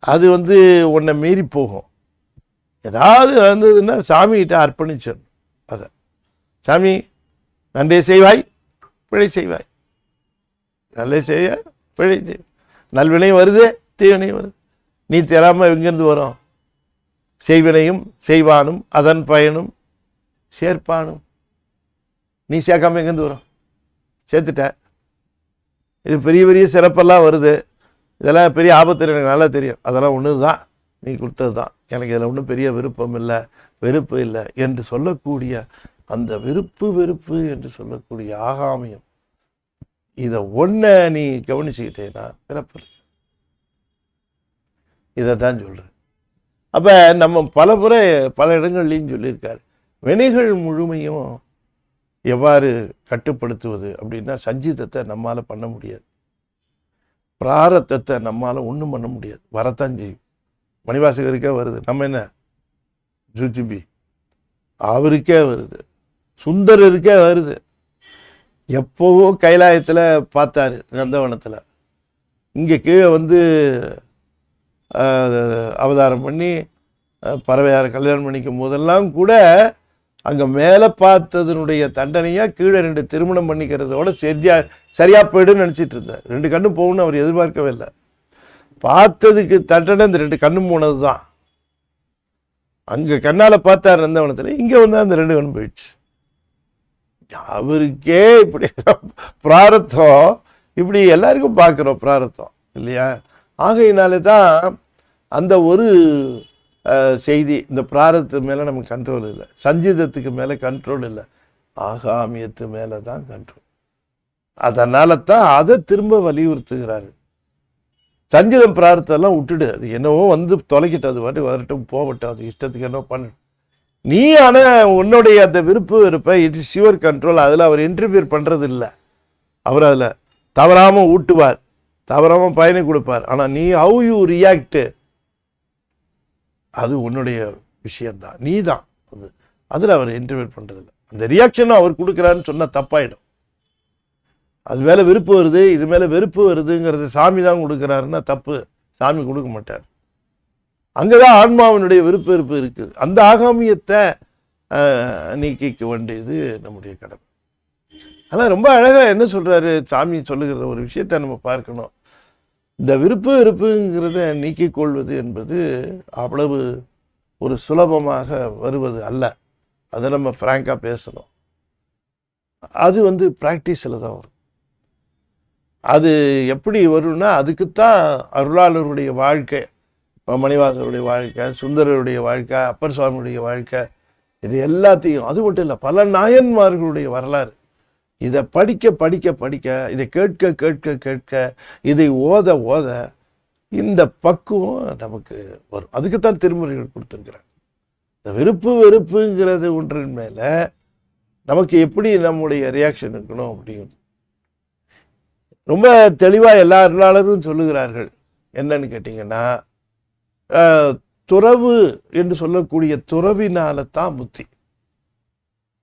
அது உன்னை மீறி போகும். ஏதாவது நடந்ததுன்னா சாமிகிட்ட அர்ப்பணிச்சிடணும். அதை சாமி நன்றே செய்வாய் பிழை செய்வாய், நல்ல செய்ய பிழை செய், நல்வினையும் வருது தீவினையும் வருது, நீ தராமல் எங்கேருந்து வரும்? செய்வினையும் செய்வானும் அதன் பயனும் சேர்ப்பானும். நீ சேர்க்காம எங்கேருந்து வரும்? சேர்த்துட்ட. இது பெரிய பெரிய சிறப்பெல்லாம் வருது, இதெல்லாம் பெரிய ஆபத்து எனக்கு நல்லா தெரியும். அதெல்லாம் ஒன்று தான், நீ கொடுத்தது தான், எனக்கு இதில் ஒன்றும் பெரிய விருப்பம் இல்லை வெறுப்பு இல்லை என்று சொல்லக்கூடிய அந்த விருப்பு வெறுப்பு என்று சொல்லக்கூடிய ஆகாமியம், இதை ஒன்றை நீ கவனிச்சுக்கிட்டேன்னா பிறப்பு. இதை தான் சொல்கிறேன். அப்போ நம்ம பல முறை பல இடங்கள்லையும் சொல்லியிருக்காரு, வினைகள் முழுமையும் எவ்வாறு கட்டுப்படுத்துவது அப்படின்னா, சஞ்சீதத்தை நம்மால் பண்ண முடியாது, பிராரத்தத்தை நம்மால் ஒன்றும் பண்ண முடியாது, வரத்தான் செய்யும். மணிவாசகருக்கே வருது, நம்ம என்ன ஜுஜிபி அவருக்கே வருது, சுந்தரருக்கே வருது. எப்போவோ கைலாயத்தில் பார்த்தாரு நந்தவனத்தில், இங்கே கீழே அவதாரம் பண்ணி பறவையாரை கல்யாணம் பண்ணிக்கும் போதெல்லாம் கூட அங்கே மேலே பார்த்ததனுடைய தண்டனையாக கீழே 2 திருமணம் பண்ணிக்கிறதோட சரியா போய்டுன்னு நினச்சிட்டு இருந்தார். 2 கண்ணும் போகணும்னு அவர் எதிர்பார்க்கவே இல்லை. பார்த்ததுக்கு தண்டனை இந்த 2 கண்ணும் போனது தான். அங்கே கண்ணால் பார்த்தார் நந்தவனத்தில், இங்கே அந்த 2 கண்ணும் போயிடுச்சு. அவருக்கே இப்படி பிராரத்தம், இப்படி எல்லாருக்கும் பார்க்குறோம் பிராரத்தம் இல்லையா? ஆகையினாலே தான் அந்த ஒரு செய்தி, இந்த பிராரத்து மேலே நமக்கு கண்ட்ரோல் இல்லை, சஞ்சீதத்துக்கு மேலே கண்ட்ரோல் இல்லை, ஆகாமியத்து மேலே தான் கண்ட்ரோல். அதனால தான் அதை திரும்ப வலியுறுத்துகிறாரு. சஞ்சீதம் பிரார்த்தெல்லாம் விட்டுடு, அது என்னவோ தொலைக்கிட்டு, அது வாட்டி வரட்டும் போகட்டும், அது இஷ்டத்துக்கு என்ன பண்ணு நீ. ஆனால் உன்னுடைய அந்த விருப்பு வெறுப்பை இட் இஸ் யுவர் கண்ட்ரோல், அதில் அவர் இன்டர்ஃபியர் பண்ணுறது இல்லை. அவர் அதில் தவறாமல் ஊட்டுவார், தவறாமல் பயனை கொடுப்பார். ஆனால் நீ ஹவு யூ ரியாக்ட், அது உன்னுடைய விஷயந்தான், நீ தான் அது, அதில் அவர் இன்டர்ஃபியர் பண்ணுறதில்லை. அந்த ரியாக்ஷனும் அவர் கொடுக்குறாருன்னு சொன்னால் தப்பாயிடும். அது மேலே விருப்பு வருது, இது மேலே வெறுப்பு வருதுங்கிறது சாமி தான் கொடுக்குறாருன்னா தப்பு, சாமி கொடுக்க மாட்டார். அங்கே தான் ஆன்மாவினுடைய விருப்பு வெறுப்பு இருக்குது. அந்த ஆகாமியத்தை நீக்கிக்க வேண்டியது நம்முடைய கடமை. ஆனால் ரொம்ப அழகாக என்ன சொல்கிறாரு சாமி சொல்லுகிற ஒரு விஷயத்தை நம்ம பார்க்கணும். இந்த விருப்பு வெறுப்புங்கிறத நீக்கிக் கொள்வது என்பது அவ்வளவு ஒரு சுலபமாக வருவது அல்ல. அதை நம்ம ஃப்ராங்காக பேசணும். அது ப்ராக்டிஸில் தான் வரும். அது எப்படி வரும்னா, அதுக்குத்தான் அருளாளருடைய வாழ்க்கை, மணிவாசருடைய வாழ்க்கை, சுந்தரருடைய வாழ்க்கை, அப்பர் சுவாமியுடைய வாழ்க்கை, இது எல்லாத்தையும், அது மட்டும் இல்லை பல நாயன்மார்களுடைய வரலாறு, இதை படிக்க படிக்க படிக்க, இதை கேட்க கேட்க கேட்க, இதை ஓத ஓத இந்த பக்குவம் நமக்கு வரும். அதுக்குத்தான் திருமுறைகள் கொடுத்துருக்குறாங்க. இந்த விருப்பு வெறுப்புங்கிறது ஒன்றின் மேலே நமக்கு எப்படி நம்முடைய ரியாக்ஷன் இருக்கணும் அப்படின்னு ரொம்ப தெளிவாக எல்லா அருளாளரும் சொல்லுகிறார்கள். என்னன்னு கேட்டிங்கன்னா, துறவு என்று சொல்லக்கூடிய துறவினால தான் முக்தி.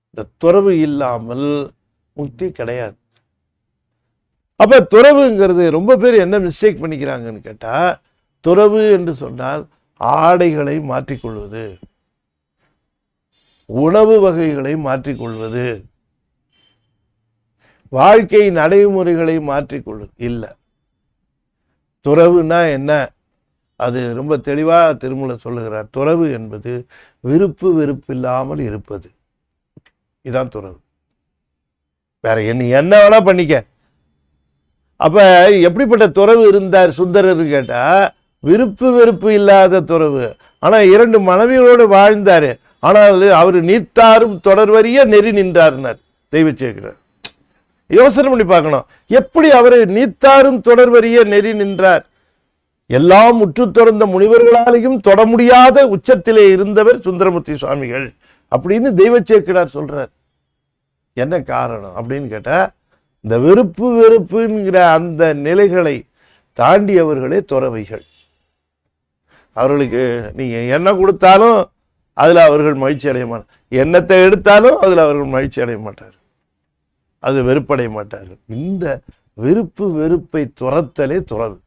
இந்த துறவு இல்லாமல் முக்தி கிடையாது. அப்ப துறவுங்கிறது ரொம்ப பேர் என்ன மிஸ்டேக் பண்ணிக்கிறாங்கன்னு கேட்டா, துறவு என்று சொன்னால் ஆடைகளை மாற்றிக்கொள்வது, உணவு வகைகளை மாற்றிக்கொள்வது, வாழ்க்கை நடைமுறைகளை மாற்றிக்கொள்வது இல்லை. துறவுனா என்ன? அது ரொம்ப தெளிவா திருமூலர் சொல்லுகிறார். துறவு என்பது விருப்பு வெறுப்பு இல்லாமல் இருப்பது. இதான் துறவு. வேற என்ன வேணா பண்ணிக்க, அப்ப எப்படிப்பட்ட துறவு இருந்தார் சுந்தரர் கேட்டா, விருப்பு வெறுப்பு இல்லாத துறவு. ஆனா 2 மனைவியோடு வாழ்ந்தாரு. ஆனால் அவர் நீத்தாரும் தொடர்வரிய நெறி நின்றார்னார் தெய்வ சேக்கிழார். யோசனை பண்ணி பார்க்கணும், எப்படி அவர் நீத்தாரும் தொடர்வரிய நெறி நின்றார். எல்லாம் முற்று துறந்த முனிவர்களாலையும் தொட முடியாத உச்சத்திலே இருந்தவர் சுந்தரமூர்த்தி சுவாமிகள் அப்படின்னு தெய்வ சேக்கிழார் சொல்றார். என்ன காரணம் அப்படின்னு கேட்டா, இந்த விருப்பு வெறுப்புங்கிற அந்த நிலைகளை தாண்டியவர்களே துறவிகள். அவர்களுக்கு நீங்க என்ன கொடுத்தாலும் அதுல அவர்கள் மகிழ்ச்சி அடைய மாட்டார், எண்ணத்தை எடுத்தாலும் அதுல அவர்கள் மகிழ்ச்சி அடைய மாட்டார், அது வெறுப்படைய மாட்டார்கள். இந்த விருப்பு வெறுப்பை துரத்தலே துறவு.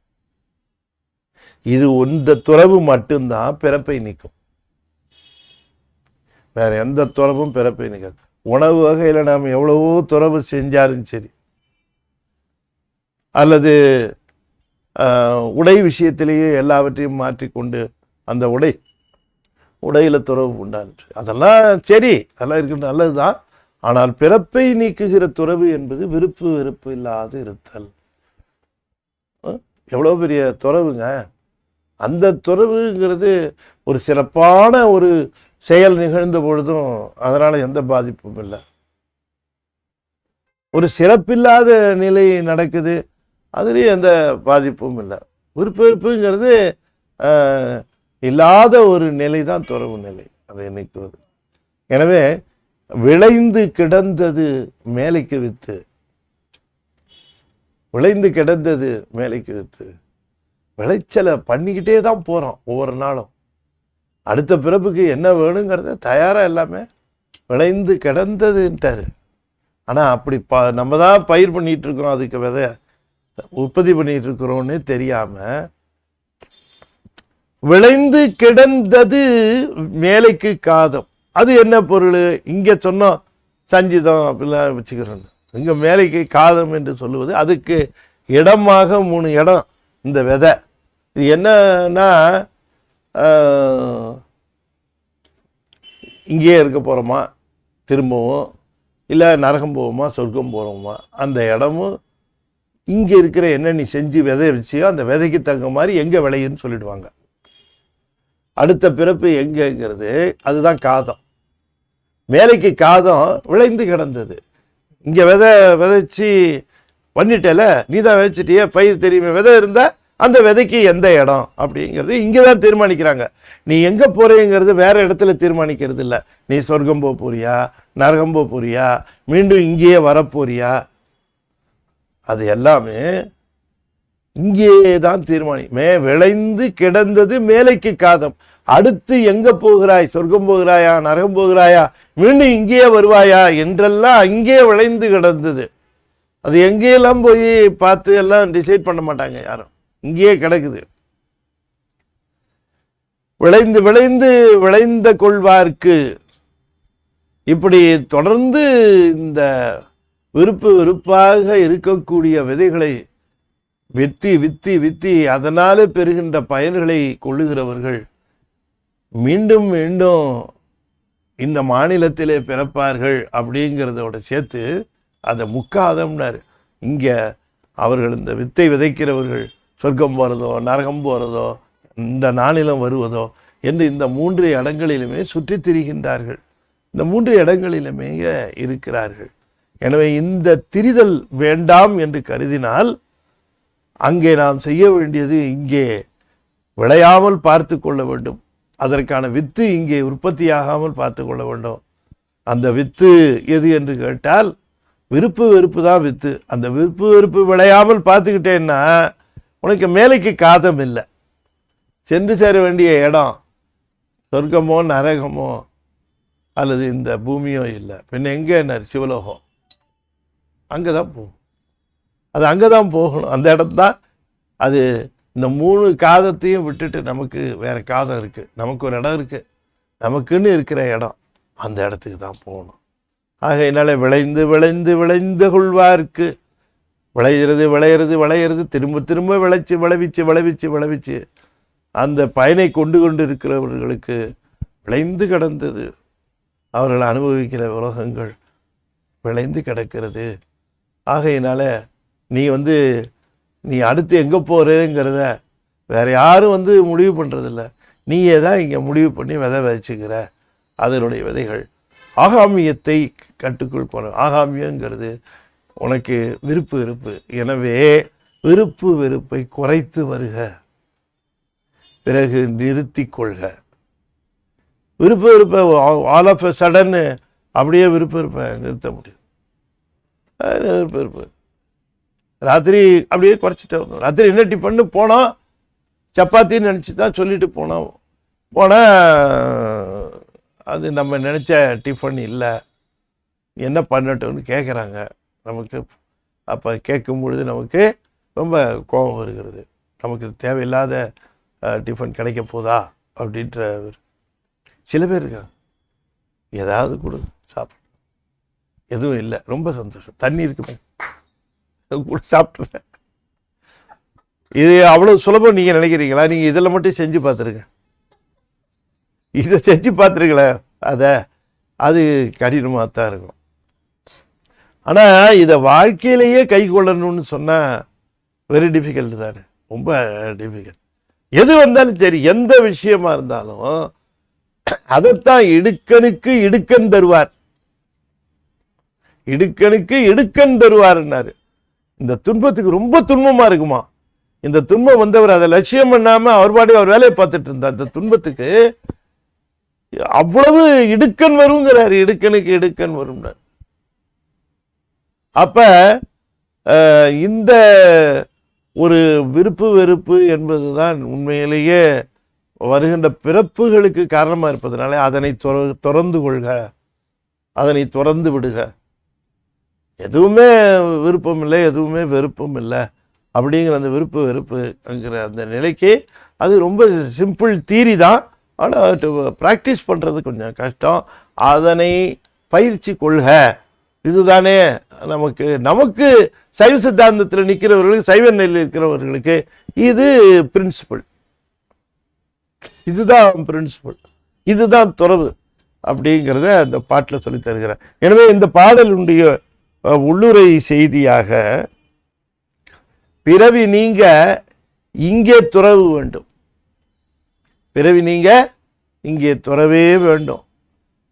இது இந்த துறவு மட்டும்தான் பிறப்பை நீக்கும். வேற எந்த துறவும் பிறப்பை நீக்காது. உணவு வகையில நாம் எவ்வளவோ துறவு செஞ்சாலும் சரி, அல்லது உடை விஷயத்திலேயே எல்லாவற்றையும் மாற்றிக்கொண்டு அந்த உடையில துறவு உண்டான, அதெல்லாம் சரி, அதெல்லாம் இருக்கு, நல்லதுதான். ஆனால் பிறப்பை நீக்குகிற துறவு என்பது விருப்பு வெறுப்பு இல்லாது இருத்தல். எவ்வளவு பெரிய துறவுங்க. அந்த துறவுங்கிறது ஒரு சிறப்பான ஒரு செயல் நிகழ்ந்த பொழுதும் அதனால எந்த பாதிப்பும் இல்லை. ஒரு சிறப்பில்லாத நிலை நடக்குது, அதுலேயும் எந்த பாதிப்பும் இல்லை. விருப்பு வெறுப்புங்கிறது இல்லாத ஒரு நிலை தான் துறவு நிலை, அதை நீக்குவது. எனவே விளைந்து கிடந்தது மேலைக்கு வித்து, விளைந்து கிடந்தது மேலைக்கு வித்து. விளைச்சலை பண்ணிக்கிட்டே தான் போறோம் ஒவ்வொரு நாளும். அடுத்த பிறப்புக்கு என்ன வேணுங்கிறத தயாரா எல்லாமே விளைந்து கிடந்ததுன்ட்டாரு. ஆனா அப்படி நம்ம தான் பயிர் பண்ணிட்டு இருக்கோம், அதுக்கு விதை உற்பத்தி பண்ணிட்டு இருக்கிறோன்னு தெரியாம விளைந்து கிடந்தது மேலைக்கு காதம். அது என்ன பொருள்? இங்க சொன்னோம் சஞ்சிதம் அப்படிலாம் வச்சுக்கிறோம். இங்க மேலைக்கு காதம் என்று சொல்லுவது அதுக்கு இடமாக 3 இடம் இந்த விதை. இது என்னன்னா, இங்கேயே இருக்க போறோமா, திரும்பவும் இல்லை நரகம் போவோமா, சொர்க்கம் போகிறோமா, அந்த இடமும் இங்கே இருக்கிற என்ன நீ செஞ்சு விதை வச்சியோ அந்த விதைக்கு தகுந்த மாதிரி எங்கே விளையுன்னு சொல்லிடுவாங்க. அடுத்த பிறப்பு எங்கேங்கிறது அதுதான் காதம். மேலைக்கு காதம் விளைந்து கிடந்தது. இங்கே விதைச்சி பண்ணிட்டல, நீ தான் விதைச்சிட்டியே, பயிர் தெரியுமே, விதை இருந்தால் அந்த விதைக்கு எந்த இடம் அப்படிங்கிறது இங்கே தான் தீர்மானிக்கிறாங்க. நீ எங்கே போகிறேங்கிறது வேற இடத்துல தீர்மானிக்கிறது இல்லை. நீ சொர்க்கம் போக போறியா, நரகம் போக போறியா, மீண்டும் இங்கேயே வரப்போறியா, அது எல்லாமே இங்கேயே தான் விளைந்து கிடந்தது மேலைக்கு காதம். அடுத்து எங்க போகிறாய், சொர்க்கம் போகிறாயா, நரகம் போகிறாயா, மீண்டும் இங்கேயே வருவாயா என்றெல்லாம் அங்கேயே விளைந்து கிடந்தது. அது எங்கேயெல்லாம் போய் பார்த்து எல்லாம் டிசைட் பண்ண மாட்டாங்க யாரும், இங்கேயே கிடக்குது. விளைந்து விளைந்து விளைந்த கொள்வார்க்கு இப்படி தொடர்ந்து இந்த விருப்பு வெறுப்பாக இருக்கக்கூடிய விதைகளை வித்தி வித்தி வித்தி அதனாலே பெறுகின்ற பயன்களை கொள்ளுகிறவர்கள் மீண்டும் மீண்டும் இந்த மாநிலத்திலே பிறப்பார்கள் அப்படிங்கிறதோட சேர்த்து அதை முக்காதம்னாரு. இங்க அவர்கள் இந்த வித்தை விதைக்கிறவர்கள் சொர்க்கம் போறதோ நரகம் போறதோ இந்த நாளிலம் வருவதோ என்று இந்த 3 இடங்களிலுமே சுற்றி திரிகின்றார்கள், இந்த 3 இடங்களிலுமே இருக்கிறார்கள். எனவே இந்த திரிதல் வேண்டாம் என்று கருதினால் அங்கே நாம் செய்ய வேண்டியது இங்கே விளையாமல் பார்த்து கொள்ள வேண்டும். அதற்கான வித்து இங்கே உற்பத்தியாகாமல் பார்த்து கொள்ள வேண்டும். அந்த வித்து எது என்று கேட்டால் விருப்பு வெறுப்பு தான் வித்து. அந்த விருப்பு வெறுப்பு விளையாமல் பார்த்துக்கிட்டேன்னா உனக்கு மேலைக்கு காதம் இல்லை, சென்று சேர வேண்டிய இடம் சொர்க்கமோ நரகமோ அல்லது இந்த பூமியோ இல்லை. பின்ன எங்கே என்ன சிவலோகம், அங்கே தான் போகும். அது அங்கே தான் போகணும், அந்த இடம் தான் அது. இந்த 3 காதத்தையும் விட்டுட்டு நமக்கு வேற காதம் இருக்குது, நமக்கு ஒரு இடம் இருக்குது, நமக்குன்னு இருக்கிற இடம், அந்த இடத்துக்கு தான் போகணும். ஆகையினால விளைந்து விளைந்து விளைந்து கொள்வார்க்கு விளையிறது விளையிறது விளையிறது திரும்ப திரும்ப விளைச்சி விளைவிச்சு விளைவிச்சு விளைவிச்சு அந்த பயனை கொண்டு கொண்டு இருக்கிறவர்களுக்கு விளைந்து கிடந்தது. அவர்கள் அனுபவிக்கிற உலகங்கள் விளைந்து கிடக்கிறது. ஆகையினால நீ நீ அடுத்து எங்கே போகிறேங்கிறத வேறு யாரும் வந்து முடிவு பண்ணுறதில்ல, நீயே தான் இங்கே முடிவு பண்ணி விதை விதைச்சிக்கிற. அதனுடைய விதைகள் ஆகாமியத்தை கட்டுக்குள் கொண்டு, ஆகாமியங்கிறது உனக்கு விருப்பு வெறுப்பு. எனவே விருப்பு வெறுப்பை குறைத்து வருக, பிறகு நிறுத்தி கொள்க. விருப்ப வெறுப்பை ஆல் ஆஃப் எ சடன் அப்படியே விருப்ப வெறுப்பை நிறுத்த முடியும். விருப்ப வெறுப்பு ராத்திரி அப்படியே குறைச்சிட்டு வரணும். ராத்திரி என்ன டிஃபன்னு போனோம், சப்பாத்தின்னு நினச்சி தான் சொல்லிட்டு போனோம். போனால் அது நம்ம நினச்ச டிஃபன் இல்லை, என்ன பண்ணட்டும்னு கேட்குறாங்க நமக்கு. அப்போ கேட்கும் பொழுது நமக்கு ரொம்ப கோபம் வருகிறது. நமக்கு தேவையில்லாத டிஃபன் கிடைக்க போதா அப்படின்ற சில பேர் இருக்காங்க. ஏதாவது கொடு சாப்பிட, எதுவும் இல்லை, ரொம்ப சந்தோஷம், தண்ணி இருக்குமே கூட சாப்பிட்ருவேன். இது அவ்வளோ சுலபம் நீங்கள் நினைக்கிறீங்களா? நீங்கள் இதில் மட்டும் செஞ்சு பார்த்துருங்க. இதை செஞ்சு பார்த்துருங்களே, அது கடினமாக தான் இருக்கும். ஆனால் இதை வாழ்க்கையிலேயே கை கொள்ளணும்னு சொன்னால் வெரி டிஃபிகல்ட் தானே, ரொம்ப டிஃபிகல்ட். எது வந்தாலும் சரி, எந்த விஷயமா இருந்தாலும் அதைத்தான் இடுக்கனுக்கு இடுக்கன் தருவார், இடுக்கனுக்கு இடுக்கன் தருவார்னாரு. இந்த துன்பத்துக்கு ரொம்ப துன்பமாக இருக்குமா, இந்த துன்பம் வந்தவர் அதை லட்சியம் பண்ணாமல் அவர் பாடி அவர் வேலையை பார்த்துட்டு இருந்தார். இந்த துன்பத்துக்கு அவ்வளவு இடுக்கன் வருங்கிறார், இடுக்கனுக்கு இடுக்கன் வரும்னார். அப்ப இந்த ஒரு விருப்பு வெறுப்பு என்பதுதான் உண்மையிலேயே வருகின்ற பிறப்புகளுக்கு காரணமாக இருப்பதனால அதனை துறந்து கொள்க, அதனை துறந்து விடுக. எதுவுமே விருப்பம் இல்லை, எதுவுமே வெறுப்பும் இல்லை அப்படிங்கிற அந்த விருப்பு வெறுப்புங்கிற அந்த நிலைக்கு அது ரொம்ப சிம்பிள் தீரி தான். ஆனால் ப்ராக்டிஸ் பண்ணுறது கொஞ்சம் கஷ்டம். அதனை பயிற்சி கொள்க. இதுதானே நமக்கு சைவ சித்தாந்தத்தில் நிற்கிறவர்களுக்கு, சைவ நிலையில் இருக்கிறவர்களுக்கு இது பிரின்சிபல், இதுதான் பிரின்சிபல், இதுதான் துறவு அப்படிங்கிறத அந்த பாட்டில் சொல்லி தருகிறார். எனவே இந்த பாடலுடைய உள்ளுரை செய்தியாக பிறவி நீங்க இங்கே துறவு வேண்டும், பிறவி நீங்க இங்கே துறவே வேண்டும்.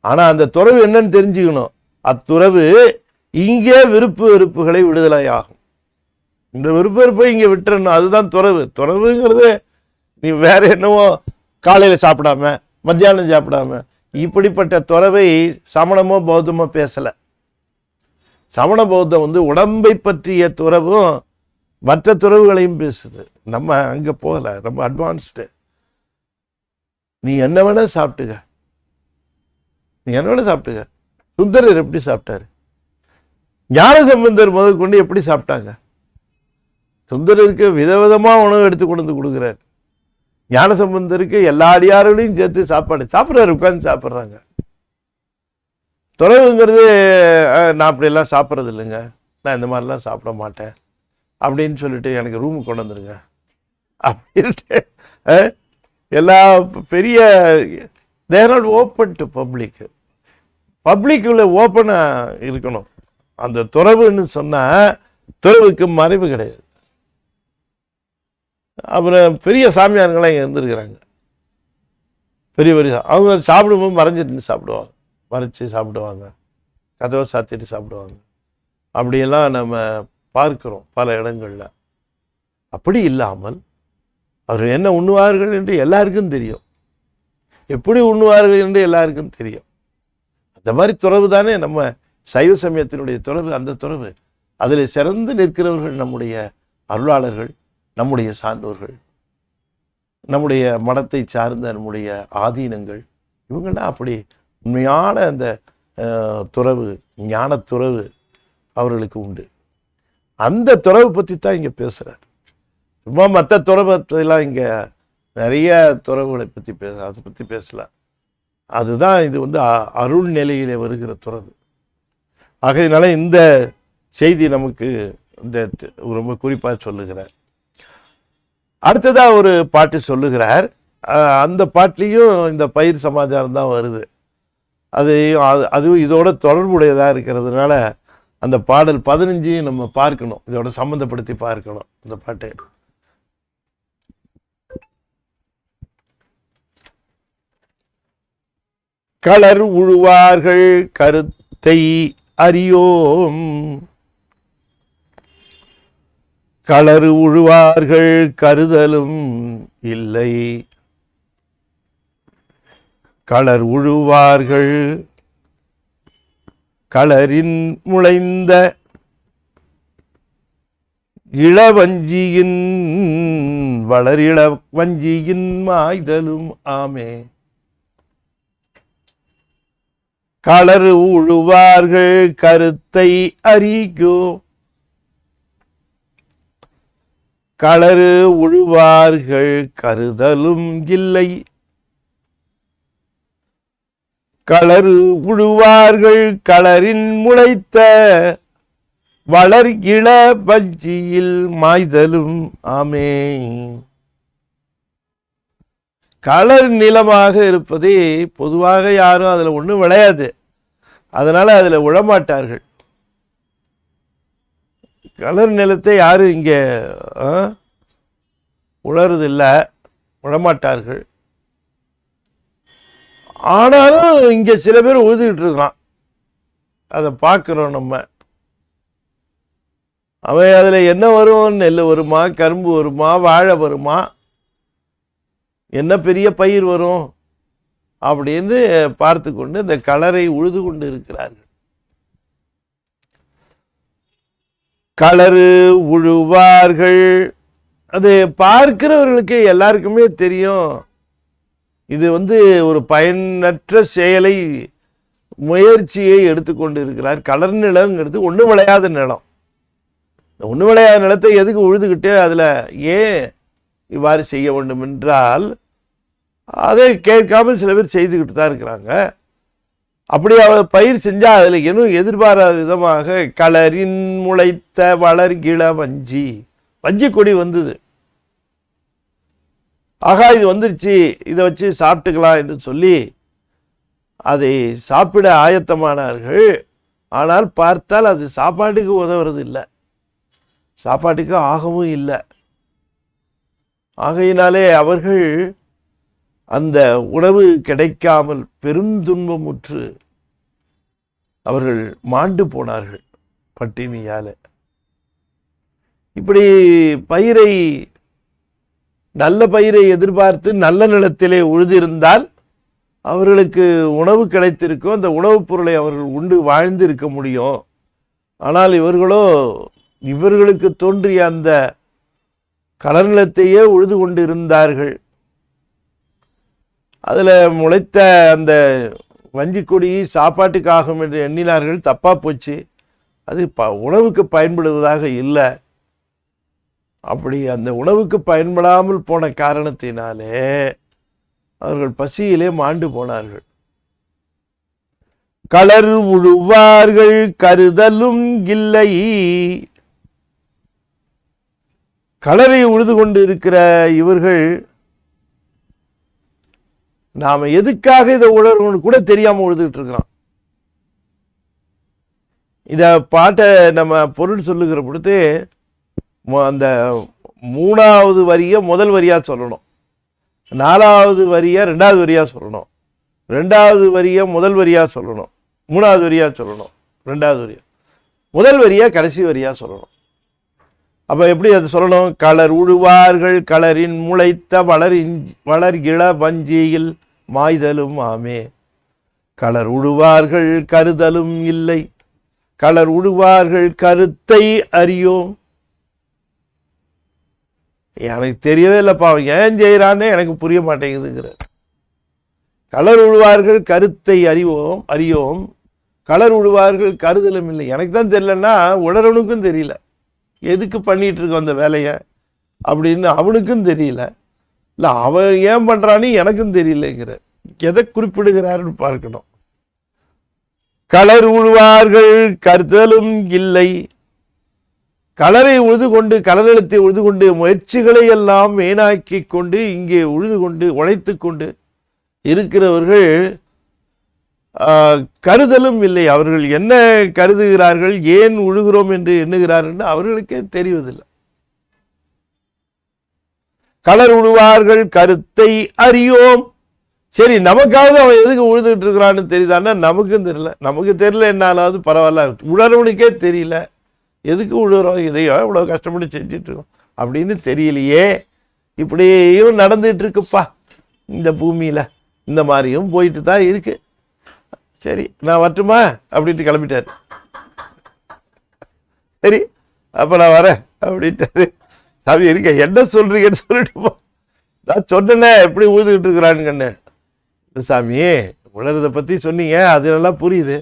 ஆனால் அந்த துறவு என்னன்னு தெரிஞ்சுக்கணும். அத்துறவு இங்கே விருப்பு வெறுப்புகளை விடுதலை ஆகும். இந்த விருப்பு வெறுப்பை இங்கே விட்டுறணும், அதுதான் துறவு. துறவுங்கிறது நீ வேற என்னவோ காலையில் சாப்பிடாம மத்தியானம் சாப்பிடாம இப்படிப்பட்ட துறவை சமணமோ பௌத்தமோ பேசலை. சமண பௌத்தம் வந்து உடம்பை பற்றிய துறவும் மற்ற துறவுகளையும் பேசுது. நம்ம அங்கே போகலை, ரொம்ப அட்வான்ஸ்டு. நீ என்ன வேணா சாப்பிட்டுக்க, நீ என்ன வேணா சாப்பிட்டுக்க. சுந்தரர் எப்படி சாப்பிட்டாரு, ஞானசம்பந்தர் முதல் கொண்டு எப்படி சாப்பிட்டாங்க. சுந்தரருக்கு விதவிதமாக உணவு எடுத்து கொண்டு வந்து கொடுக்குறாரு. ஞானசம்பந்தருக்கு எல்லா அடியார்களையும் சேர்த்து சாப்பாடு சாப்பிட்றாரு, உட்காந்து சாப்பிட்றாங்க. துறவுங்கிறது நான் அப்படியெல்லாம் சாப்பிட்றது இல்லைங்க, நான் இந்த மாதிரிலாம் சாப்பிட மாட்டேன் அப்படின்னு சொல்லிட்டு எனக்கு ரூமுக்கு கொண்டு வந்துடுங்க அப்படின்ட்டு எல்லா பெரிய there not open to public. பப்ளிக்குள்ள ஓப்பனாக இருக்கணும். அந்த துறவுன்னு சொன்னால் துறவுக்கு மறைவு கிடையாது. அப்புறம் பெரிய சாமியாருங்களாம் இங்கே இருந்துருக்கிறாங்க, பெரிய பெரிய அவங்க சாப்பிடும்போது மறைஞ்சிட்டு சாப்பிடுவாங்க, மறைச்சி சாப்பிடுவாங்க, கதவை சாத்திட்டு சாப்பிடுவாங்க. அப்படியெல்லாம் நம்ம பார்க்கிறோம் பல இடங்களில். அப்படி இல்லாமல் அவர் என்ன உண்ணுவார்கள் என்று எல்லாருக்கும் தெரியும், எப்படி உண்ணுவார்கள் என்று எல்லாருக்கும் தெரியும். அந்த மாதிரி துறவு தானே நம்ம சைவ சமயத்தினுடைய துறவு. அந்த துறவு அதில் சிறந்து நிற்கிறவர்கள் நம்முடைய அருளாளர்கள், நம்முடைய சான்றோர்கள், நம்முடைய மடத்தை சார்ந்த நம்முடைய ஆதீனங்கள், இவங்கெல்லாம் அப்படி உண்மையான அந்த துறவு, ஞான துறவு அவர்களுக்கு உண்டு. அந்த துறவு பற்றி தான் இங்கே பேசுகிறார். சும்மா மற்ற துறவத்தையெல்லாம் இங்கே நிறைய துறவுகளை பற்றி அதை பற்றி பேசலாம். அதுதான் இது வந்து அருள் நிலையிலே வருகிற துறவு. ஆகையினால இந்த செய்தி நமக்கு இந்த ரொம்ப குறிப்பாக சொல்லுகிறார். அடுத்ததாக ஒரு பாட்டு சொல்லுகிறார். அந்த பாட்டிலையும் இந்த பயிர் சமாச்சாரம் தான் வருது. அதுவும் இதோட தொடர்புடையதாக இருக்கிறதுனால அந்த பாடல் 15 நம்ம பார்க்கணும், இதோட சம்பந்தப்படுத்தி பார்க்கணும் இந்த பாட்டை. களர் உழுவார்கள் கருத்தை அறியோம், களறு உழுவார்கள் கருதலும் இல்லை, களர் உழுவார்கள் களரின் முளைந்த இளவஞ்சியின் வளரிள வஞ்சியின் மாய்தலும் ஆமே. களறு உழுவார்கள் கருத்தை அறியோ, களறு உழுவார்கள் கருதலும் இல்லை, களறு உழுவார்கள் களரின் முளைத்த வளர் இள வஞ்சியில் மாய்தலும் ஆமே. களர் நிலமாக இருப்பதே பொதுவாக யாரும் அதுல ஒன்றும் விளையாது, அதனால அதுல உழமாட்டார்கள். களர் நிலத்தை யாரும் இங்க உழறதில்லை, உழமாட்டார்கள். ஆனாலும் இங்க சில பேர் உழுதுகிட்டு இருக்கான், அதை பார்க்கிறோம் நம்ம. அவன் அதுல என்ன வரும், நெல் வருமா, கரும்பு வருமா, வாழை வருமா, என்ன பெரிய பயிர் வரும் அப்படின்னு பார்த்து கொண்டு இந்த களரை உழுது கொண்டு இருக்கிறார்கள். களறு உழுவார்கள், அது பார்க்கிறவர்களுக்கு எல்லாருக்குமே தெரியும், இது ஒரு பயனற்ற செயலை முயற்சியை எடுத்துக்கொண்டு இருக்கிறார். களர் நிலங்கிறது ஒன்றும் விளையாத நிலம். ஒன்றும் விளையாத நிலத்தை எதுக்கு உழுதுகிட்டு அதில் ஏன் இவ்வாறு செய்ய வேண்டும் என்றால், அதை கேட்காமல் சில பேர் செய்துக்கிட்டு தான் இருக்கிறாங்க. அப்படி அவர் பயிர் செஞ்சால் அதில் இன்னும் எதிர்பாராத விதமாக களரின் முளைத்த வளர் இள வஞ்சி, வஞ்சி கொடி வந்தது. ஆகா இது வந்துருச்சு, இதை வச்சு சாப்பிட்டுக்கலாம் என்று சொல்லி அதை சாப்பிட ஆயத்தமானார்கள். ஆனால் பார்த்தால் அது சாப்பாட்டுக்கு உதவுறது இல்லை, சாப்பாட்டுக்கு ஆகவும் இல்லை. ஆகையினாலே அவர்கள் அந்த உணவு கிடைக்காமல் பெருந்துன்பமுற்று அவர்கள் மாண்டு போனார்கள் பட்டினியால. இப்படி பயிரை, நல்ல பயிரை எதிர்பார்த்து நல்ல நிலத்திலே உழுதிருந்தால் அவர்களுக்கு உணவு கிடைத்திருக்கும், அந்த உணவுப் பொருளை அவர்கள் உண்டு வாழ்ந்து இருக்க முடியும். ஆனால் இவர்களோ இவர்களுக்கு தோன்றிய அந்த களர் நிலத்தையே உழுது கொண்டு இருந்தார்கள். அதில் முளைத்த அந்த வஞ்சிக்கொடி சாப்பாட்டுக்காகும் என்று எண்ணினார்கள். தப்பாக போச்சு, அது உணவுக்கு பயன்படுவதாக இல்லை. அப்படி அந்த உணவுக்கு பயன்படாமல் போன காரணத்தினாலே அவர்கள் பசியிலே மாண்டு போனார்கள். களர் உழுவார்கள் கருதலும் இல்லை, களரை உழுது கொண்டு இருக்கிற இவர்கள் நாம எதுக்காக இதை உழறோம்னு கூட தெரியாம உழுதுகிட்டு இருக்கிறான். இத பாட்டை நம்ம பொருள் சொல்லுகிற பொழுது அந்த 3வது வரிய முதல் வரியா சொல்லணும், 4வது வரிய 2வது வரியா சொல்லணும், 2வது வரிய முதல் வரியா சொல்லணும், 3வது வரியா சொல்லணும், 2வது வரியா, முதல் வரியா கடைசி வரியா சொல்லணும். அப்ப எப்படி அது சொல்லணும்? களர் உழுவார்கள் களரின் முளைத்த வளர் இள வஞ்சியில் மாய்தலும் ஆமே. களர் உழுவார்கள் கருதலும் இல்லை, களர் உழுவார்கள் கருத்தை அறியோம். எனக்கு தெரியவே இல்லைப்பா, ஏன் செய்யறான்னு எனக்கு புரிய மாட்டேங்குதுங்கிற. களர் உழுவார்கள் கருத்தை அறியோம், களர் உழுவார்கள் கருதலும் இல்லை. எனக்கு தான் தெரியலன்னா உழறவனுக்கும் தெரியல, எதுக்கு பண்ணிட்டு இருக்கோம் அந்த வேலையை அப்படின்னு அவனுக்கும் தெரியல, இல்லை அவன் ஏன் பண்றான்னு எனக்கும் தெரியலங்கிற. எதை குறிப்பிடுகிறாருன்னு பார்க்கணும். களர் உழுவார்கள் கருதலும் இல்லை, களரை உழுது கொண்டு களநிலத்தை உழுது கொண்டு முயற்சிகளை எல்லாம் வீணாக்கி கொண்டு இங்கே உழுது கொண்டு உழைத்து கொண்டு இருக்கிறவர்கள் கருதலும் இல்லை. அவர்கள் என்ன கருதுகிறார்கள், ஏன் உழுகிறோம் என்று எண்ணுகிறார்கள் அவர்களுக்கே தெரிவதில்லை. களர் உழுவார்கள் கருத்தை அறியோம். சரி, நமக்காவது அவன் எதுக்கு உழுதுட்டு இருக்கிறான்னு தெரியுதான்னா நமக்கும் தெரியல. நமக்கு தெரியல என்னாலாவது பரவாயில்ல, உழறவனுக்கே தெரியல எதுக்கு உழுகிறோம், இதையோ இவ்வளோ கஷ்டப்பட்டு செஞ்சுட்டு இருக்கோம் அப்படின்னு தெரியலையே. இப்படியும் நடந்துட்டு இருக்குப்பா இந்த பூமியில், இந்த மாதிரியும் போயிட்டு தான் இருக்கு. சரி நான் வரட்டுமா அப்படின்ட்டு கிளம்பிட்டாரு. சரி அப்போ நான் வரேன் அப்படின்ட்டாரு. சாமி இருக்க என்ன சொல்றீங்கன்னு சொல்லிட்டு நான் சொன்னேனே எப்படி ஊதுகிட்டு இருக்கிறான்னு கண்ணு. சாமி உழறதை பற்றி சொன்னீங்க, அது நல்லா புரியுது,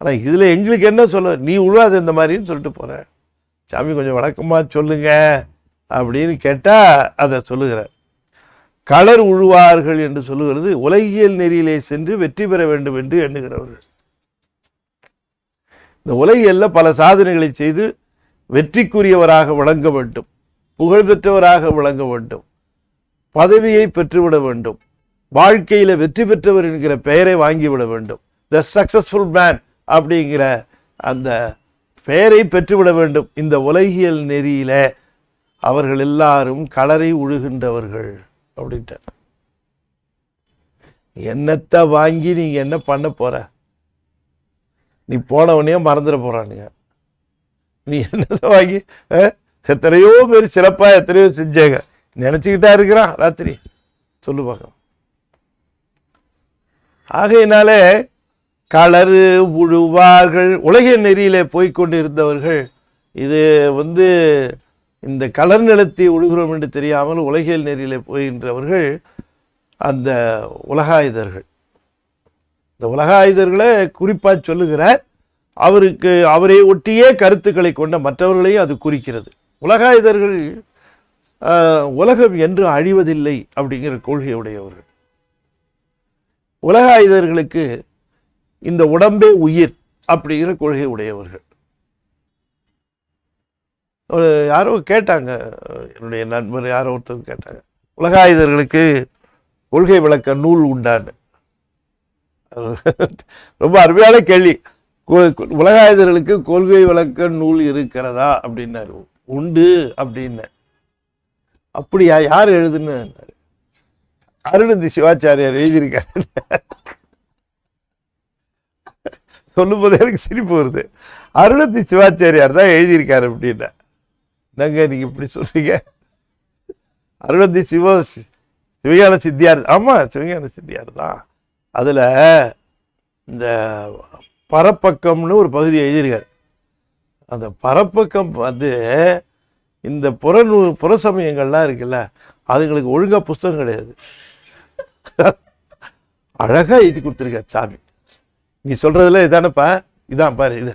ஆனால் இதில் எங்களுக்கு என்ன சொல்ல, நீ உழுவாது இந்த மாதிரின்னு சொல்லிட்டு போகிறேன். சாமி கொஞ்சம் வழக்கமாக சொல்லுங்க அப்படின்னு கேட்டால் அதை சொல்லுகிறார். களர் உழுவார்கள் என்று சொல்லுகிறது உலகியல் நெறியிலே சென்று வெற்றி பெற வேண்டும் என்று எண்ணுகிறவர்கள். இந்த உலகியல்ல பல சாதனைகளை செய்து வெற்றிக்குரியவராக விளங்க வேண்டும், புகழ்பெற்றவராக விளங்க வேண்டும், பதவியை பெற்றுவிட வேண்டும், வாழ்க்கையில வெற்றி பெற்றவர் என்கிற பெயரை வாங்கிவிட வேண்டும். த சக்சஸ்ஃபுல் மேன் அப்படிங்கிற அந்த பெயரை பெற்றுவிட வேண்டும். இந்த உலகியல் நெறியில அவர்கள் எல்லாரும் களரை உழுகின்றவர்கள் அப்படின்ட்டு. என்னத்தை வாங்கி நீங்க என்ன பண்ண போற, நீ போனவனையே மறந்துட போறானுங்க. நீ என்னத்தை வாங்கி எத்தனையோ பேர் சிறப்பா எத்தனையோ செஞ்சாங்க, நினைச்சுக்கிட்டா இருக்கிறான் ராத்திரி சொல்லு பார்க்க. ஆகையினாலே களறு உழுவார்கள் உலக நெறியிலே போய்கொண்டு இருந்தவர்கள். இது இந்த கலர் நிலத்தை உழுகிறோம் என்று தெரியாமல் உலகியல் நெறியிலே போகின்றவர்கள் அந்த உலகாயுதர்கள். இந்த உலகாயுதர்களை குறிப்பாக சொல்லுகிறார். அவரை ஒட்டியே கருத்துக்களை கொண்ட மற்றவர்களையும் அது குறிக்கிறது. உலகாயுதர்கள் உலகம் என்று அழிவதில்லை அப்படிங்கிற கொள்கையுடையவர்கள். உலகாயுதர்களுக்கு இந்த உடம்பே உயிர் அப்படிங்கிற கொள்கை உடையவர்கள். யாரோ கேட்டாங்க, என்னுடைய நண்பர் யாரோ ஒருத்தர் கேட்டாங்க, உலகாயுதர்களுக்கு கொள்கை விளக்க நூல் உண்டான்னு. ரொம்ப அருமையான கேள்வி. உலகாயுதர்களுக்கு கொள்கை விளக்க நூல் இருக்கிறதா அப்படின்னாரு. உண்டு அப்படின்னு. அப்படியா, யார் எழுதுன்னு? அருணந்தி சிவாச்சாரியார் எழுதியிருக்காரு. சொல்லும் போது எனக்கு சிரிப்பு வருது. அருணந்தி சிவாச்சாரியார் தான் எழுதியிருக்காரு அப்படின்னா. என்னங்க நீங்க இப்படி சொல்றீங்க? அருணந்தி சிவஞான சித்தியார். ஆமா, சிவஞான சித்தியார் தான். அதுல இந்த பரப்பக்கம்னு ஒரு பகுதி எழுதியிருக்காரு. அந்த பரப்பக்கம் இந்த புற சமயங்கள்லாம் இருக்குல்ல, அதுங்களுக்கு ஒழுங்கா புஸ்தகம் கிடையாது. அழகா எழுதி கொடுத்துருக்காரு சாமி. நீ சொல்றதுல இதானப்பா, இதான் பாரு, இது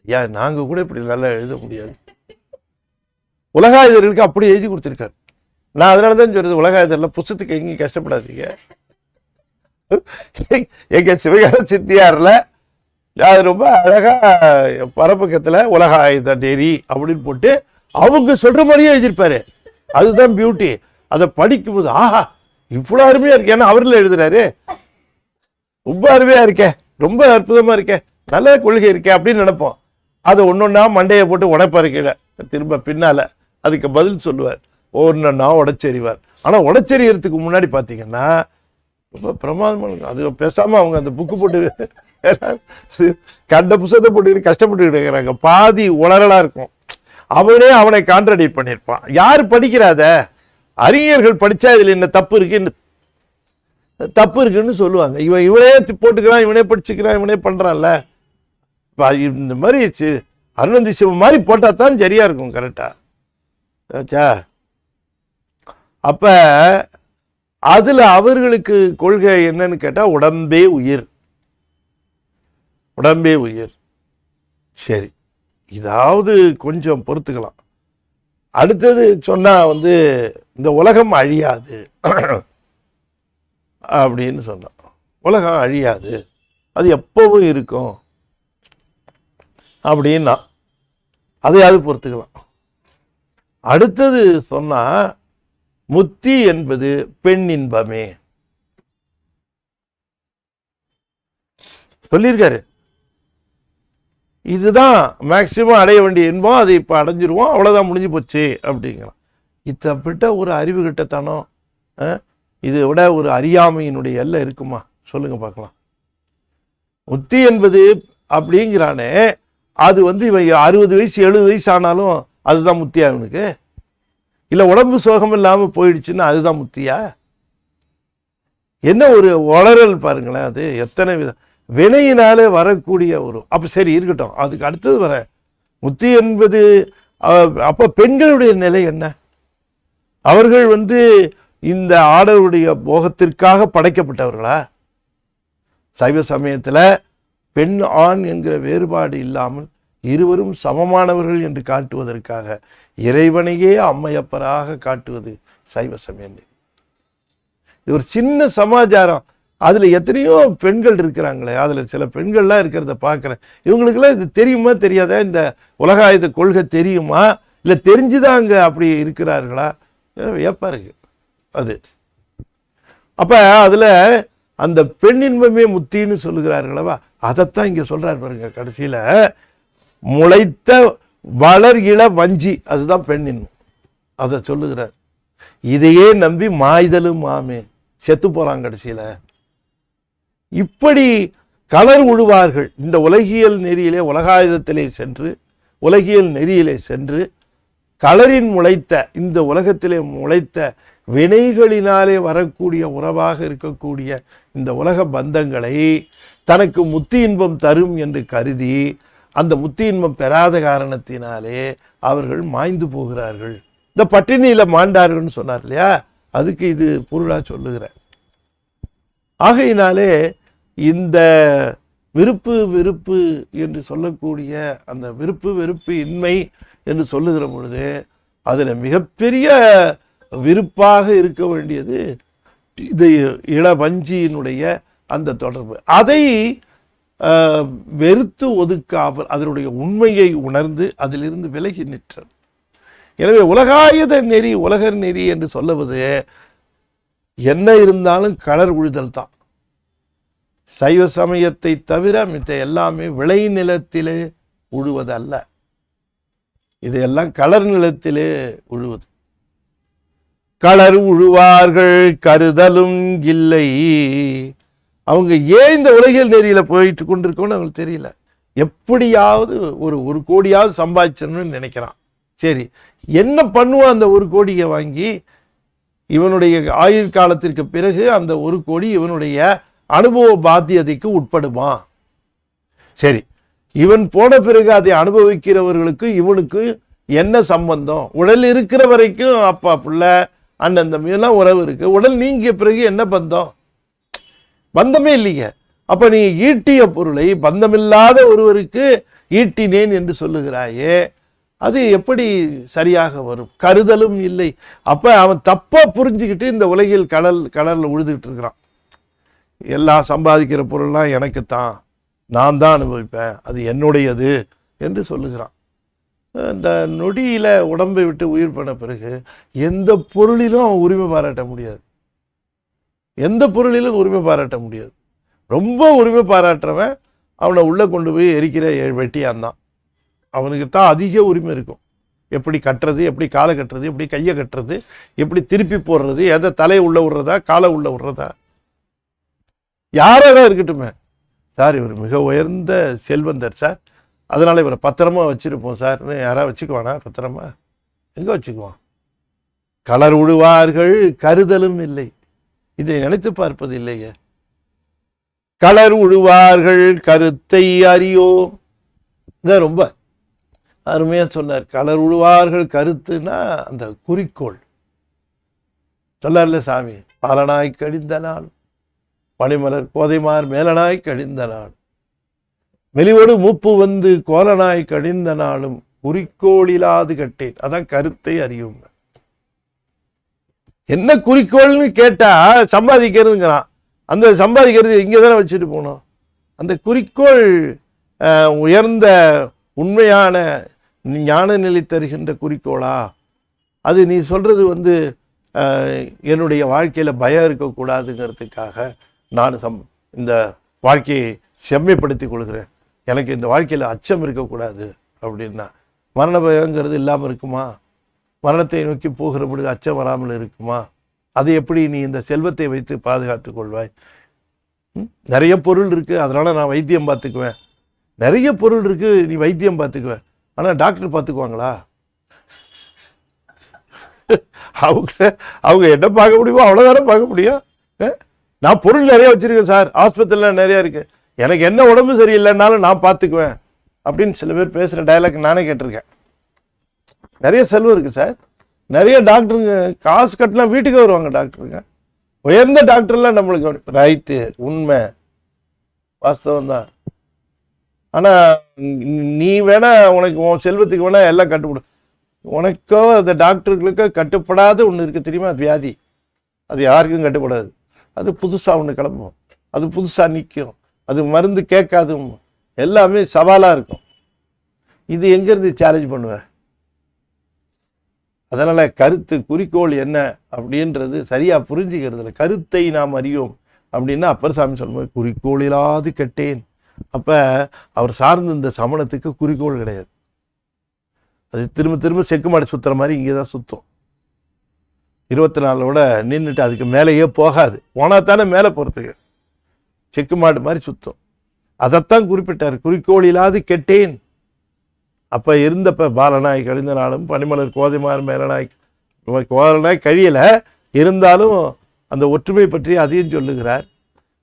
ஐயா நாங்க கூட இப்படி நல்லா எழுத முடியாது. உலகாயுதர்களுக்கு அப்படி எழுதி கொடுத்துருக்காரு. நான் அதனாலதான் சொல்றது, உலகாயுதர்ல புஸ்தத்துக்கு எங்கேயும் கஷ்டப்படாதீங்க. எங்க சிவஞான சித்தியார்ல அது ரொம்ப அழகா பரப்பக்கத்துல உலகாயுத நெறி அப்படின்னு போட்டு அவங்க சொல்ற மாதிரியே எழுதியிருப்பாரு. அதுதான் பியூட்டி. அதை படிக்கும்போது ஆஹா இவ்வளவு அருமையா இருக்கு. ஏன்னா அவர்ல எழுதுறாரு, ரொம்ப அருமையா இருக்கே, ரொம்ப அற்புதமா இருக்கே, நல்ல கொள்கை இருக்கே அப்படின்னு நினைப்போம். அதை ஒன்னொன்னா மண்டையை போட்டு உடைப்பாரு கீழே, திரும்ப பின்னால அதுக்கு பதில் சொல்லுவார், ஒன்னா உடைச்செறிவார். ஆனா உடைச்செறியறதுக்கு முன்னாடி பாத்தீங்கன்னா ரொம்ப பிரமாதமா இருக்கும். அது பேசாம அவங்க அந்த புக்கு போட்டு கண்ட புத்தகத்தை போட்டு கஷ்டப்பட்டு இருக்கிறாங்க. பாதி உளறலா இருக்கும். அவனை கான்ட்ரடிக்ட் பண்ணியிருப்பான். யாரு படிக்கிறாத? அறிஞர்கள் படிச்சா இதுல என்ன தப்பு இருக்குன்னு சொல்லுவாங்க. இவனே போட்டுக்கிறான், இவனே படிச்சுக்கிறான், இவனே பண்றான்ல. இந்த மாதிரி அருணந்தி சிவம் மாதிரி போட்டா தான் சரியா இருக்கும், கரெக்டா? அப்ப அதுல அவர்களுக்கு கொள்கை என்னன்னு கேட்டா உடம்பே உயிர், உடம்பே உயிர். சரி, இதாவது கொஞ்சம் பொறுத்துக்கலாம். அடுத்தது சொன்னா இந்த உலகம் அழியாது அப்படின்னு சொன்னான். உலகம் அழியாது, அது எப்பவும் இருக்கும் அப்படின்னா அதையாவது பொறுத்துக்கலாம். அடுத்தது சொன்னா முத்தி என்பது பெண் இன்பமே. சொல்லியிருக்காரு. இதுதான் மேக்சிமம் அடைய வேண்டிய இன்பம், அதை இப்போ அடைஞ்சிருவோம், அவ்வளோதான், முடிஞ்சு போச்சு அப்படிங்கிறான். இத்தப்பட்ட ஒரு அறிவு கிட்டத்தனம், இதை விட ஒரு அறியாமையினுடைய எல்லை இருக்குமா? சொல்லுங்க பார்க்கலாம். முத்தி என்பது அப்படிங்கிறானே, அது இவன் 60 வயசு 70 வயசு ஆனாலும் அதுதான் முத்தியா இவனுக்கு? இல்லை உடம்பு சோகம் இல்லாமல் போயிடுச்சுன்னா அதுதான் முத்தியா? என்ன ஒரு வளரல் பாருங்களேன். அது எத்தனை விதம் வினையினாலே வரக்கூடிய ஒரு, அப்போ சரி இருக்கட்டும், அதுக்கு அடுத்தது வர முத்தி என்பது. அப்போ பெண்களுடைய நிலை என்ன? அவர்கள் இந்த ஆடவருடைய போகத்திற்காக படைக்கப்பட்டவர்களா? சைவ சமயத்தில் பெண் ஆண் என்கிற வேறுபாடு இல்லாமல் இருவரும் சமமானவர்கள் என்று காட்டுவதற்காக இறைவனையே அம்மையப்பராக காட்டுவது சைவ சமயம். இது ஒரு சின்ன சமாச்சாரம். அதில் எத்தனையோ பெண்கள் இருக்கிறாங்களே, அதில் சில பெண்கள்லாம் இருக்கிறத பார்க்குறேன். இவங்களுக்கெல்லாம் இது தெரியுமா தெரியாதா? இந்த உலகாயுத கொள்கை தெரியுமா, இல்லை தெரிஞ்சுதான் அங்கே அப்படி இருக்கிறார்களா? வியப்பா இருக்கு அது. அப்போ அதில் அந்த பெண் இன்பமே முத்தின்னு சொல்லுகிறார்களவா, அதைத்தான் இங்கே சொல்கிறார் பாருங்க. கடைசியில் முளைத்த வளர் இள வஞ்சி, அதுதான் பெண் இன்பம், அதை சொல்லுகிறார். இதையே நம்பி மாய்தலும் ஆமே, செத்து போகிறாங்க கடைசியில். இப்படி கலர் உழுவார்கள். இந்த உலகியல் நெறியிலே, உலகாயுதத்திலே சென்று, உலகியல் நெறியிலே சென்று கலரின் முளைத்த, இந்த உலகத்திலே முளைத்த வினைகளினாலே வரக்கூடிய உறவாக இருக்கக்கூடிய இந்த உலக பந்தங்களை தனக்கு முத்தி இன்பம் தரும் என்று கருதி அந்த முத்தி இன்பம் பெறாத காரணத்தினாலே அவர்கள் மாய்ந்து போகிறார்கள். இந்த பட்டினியில மாண்டார்கள்னு சொன்னார் இல்லையா, அதுக்கு இது பொருளா சொல்லுகிறார். ஆகையினாலே இந்த விருப்பு வெறுப்பு என்று சொல்லக்கூடிய அந்த விருப்பு வெறுப்பு இன்மை என்று சொல்லுகிற பொழுது அதில் மிகப்பெரிய விருப்பாக இருக்க வேண்டியது இது இளவஞ்சியினுடைய அந்த தொடர்பு. அதை வெறுத்து ஒதுக்காமல் அதனுடைய உண்மையை உணர்ந்து அதிலிருந்து விலகி நிற்றது. எனவே உலகாயுத நெறி, உலக நெறி என்று சொல்லுவது என்ன இருந்தாலும் கலர் உழுதல் தான். சைவ சமயத்தை தவிர மித்த எல்லாமே விளை நிலத்திலே உழுவதல்ல, இதையெல்லாம் கலர் நிலத்திலே உழுவது. கலர் உழுவார்கள் கருதலும் இல்லை. அவங்க ஏன் இந்த உலகியல் நெறியில போயிட்டு கொண்டிருக்கோன்னு அவங்களுக்கு தெரியல. எப்படியாவது ஒரு கோடியாவது சம்பாதிச்சணும்னு நினைக்கிறான். சரி, என்ன பண்ணுவான் அந்த 1 கோடியை வாங்கி? இவனுடைய ஆயுள் காலத்திற்கு பிறகு அந்த 1 கோடி இவனுடைய அனுபவ பாத்தியதைக்கு உட்படுமா? சரி, இவன் போன பிறகு அதை அனுபவிக்கிறவர்களுக்கு இவனுக்கு என்ன சம்பந்தம்? உடல் இருக்கிற வரைக்கும் அப்பா பிள்ளை அண்ணன் தம்பியெல்லாம் உறவு இருக்கு. உடல் நீங்கிய பிறகு என்ன பந்தம்? பந்தமே இல்லைங்க. அப்ப நீ ஈட்டிய பொருளை பந்தமில்லாத ஒருவருக்கு ஈட்டினேன் என்று சொல்லுகிறாயே, அது எப்படி சரியாக வரும்? கருதலும் இல்லை. அப்ப அவன் தப்பா புரிஞ்சுக்கிட்டு இந்த உலகில் கடல்ல உழுதுகிட்டு இருக்கிறான். எல்லாம் சம்பாதிக்கிற பொருள்லாம் எனக்குத்தான், நான் தான் அனுபவிப்பேன், அது என்னுடையது என்று சொல்லுகிறான். இந்த நொடியில உடம்பை விட்டு உயிர் பண்ண பிறகு எந்த பொருளிலும் அவன் உரிமை பாராட்ட முடியாது. எந்த பொருளிலும் உரிமை பாராட்ட முடியாது. ரொம்ப உரிமை பாராட்டுறவன் அவனை உள்ள கொண்டு போய் எரிக்கிற வெட்டியான் தான். அவனுக்கு தான் அதிக உரிமை இருக்கும். எப்படி கட்டுறது, எப்படி காலை கட்டுறது, எப்படி கையை கட்டுறது, எப்படி திருப்பி போடுறது, எதை தலையை உள்ள விடுறதா காலை உள்ள விடுறதா, யாராக இருக்கட்டுமே. சார் இவர் மிக உயர்ந்த செல்வந்தர் சார், அதனால இவரை பத்திரமா வச்சிருப்போம் சார்னு யாராவது வச்சுக்குவானா? பத்திரமா எங்க வச்சுக்குவான்? கலர் உழுவார்கள் கருதலும் இல்லை. இதை நினைத்து பார்ப்பது இல்லையே. கலர் உழுவார்கள் கருத்தை அறியோம். இதான் ரொம்ப அருமையா சொன்னார். கலர் உழுவார்கள் கருத்துனா அந்த குறிக்கோள் சொல்லார்ல சாமி. பாலனாய் கடிந்த நாள் பனிமலர் கோதைமார் மேலனாய் கடிந்த நாள் மெலிவோடு மூப்பு வந்து கோலனாய் கடிந்த நாளும் குறிக்கோளிலாது கட்டேன். அதான் கருத்தை அறியும். என்ன குறிக்கோள்னு கேட்டா சம்பாதிக்கிறதுங்கிறான். அந்த சம்பாதிக்கிறது இங்கே தானே வச்சுட்டு போகணும். அந்த குறிக்கோள் உயர்ந்த உண்மையான ஞான நிலை தருகின்ற குறிக்கோளா? அது நீ சொல்றது என்னுடைய வாழ்க்கையில் பயம் இருக்கக்கூடாதுங்கிறதுக்காக நான் இந்த வாழ்க்கையை செம்மைப்படுத்திக் கொள்கிறேன். எனக்கு இந்த வாழ்க்கையில் அச்சம் இருக்கக்கூடாது அப்படின்னா, மரண பயங்கிறது இல்லாமல் இருக்குமா? மரணத்தை நோக்கி போகிற பொழுது அச்சம் வராமல் இருக்குமா? அது எப்படி நீ இந்த செல்வத்தை வைத்து பாதுகாத்து கொள்வாய்? நிறைய பொருள் இருக்குது, அதனால் நான் வைத்தியம் பார்த்துக்குவேன். நிறைய பொருள் இருக்குது, நீ வைத்தியம் பார்த்துக்குவேன். ஆனால் டாக்டர் பார்த்துக்குவாங்களா? அவங்க என்ன பார்க்க முடியுமோ அவ்வளோதானே பார்க்க முடியும். நான் பொருள் நிறைய வச்சுருக்கேன் சார், ஹாஸ்பிட்டலில் நிறையா இருக்குது, எனக்கு என்ன உடம்பு சரியில்லைன்னாலும் நான் பார்த்துக்குவேன் அப்படின்னு சில பேர் பேசுகிற டயலாக் நானே கேட்டிருக்கேன். நிறைய செலவு இருக்குது சார், நிறைய டாக்டருங்க காசு கட்டினா வீட்டுக்கு வருவாங்க டாக்டருங்க, உயர்ந்த டாக்டர்லாம் நம்மளுக்கு ரைட்டு, உண்மை, வாஸ்தவம் தான். ஆனால் நீ வேணா உனக்கு உன் செல்வத்துக்கு வேணா எல்லாம் கட்டுப்படும், உனக்கோ அந்த டாக்டர்களுக்கோ கட்டுப்படாத ஒன்று இருக்குது தெரியுமா? அது வியாதி. அது யாருக்கும் கட்டுப்படாது. அது புதுசாக ஒன்று கிளம்பும், அது புதுசாக நிற்கும், அது மருந்து கேட்காது, எல்லாமே சவாலாக இருக்கும். இது எங்கேருந்து சேலஞ்ச் பண்ணுவேன்? அதனால் கருத்து குறிக்கோள் என்ன அப்படின்றது சரியாக புரிஞ்சுக்கிறதுல கருத்தை நாம் அறியோம் அப்படின்னா அப்பர் சாமி சொல்லும்போது குறிக்கோளிலாது கெட்டேன். அப்போ அவர் சார்ந்த இந்த சமணத்துக்கு குறிக்கோள் கிடையாது. அது திரும்ப திரும்ப செக்கு மாடு சுற்றுற மாதிரி இங்கே தான் சுற்றும். 24 நின்றுட்டு அதுக்கு மேலேயே போகாது, போனால் தானே மேலே போகிறதுக்கு. செக்கு மாடு மாதிரி சுற்றும். அதைத்தான் குறிப்பிட்டார், குறிக்கோளிலாது கெட்டேன். அப்போ இருந்தப்ப பாலனாய் கழிந்த நாளும் பனிமலர் கோதைமார் மேலனாய் கோதனாய் கழியலை, இருந்தாலும் அந்த ஒற்றுமை பற்றி அதையும் சொல்லுகிறார்.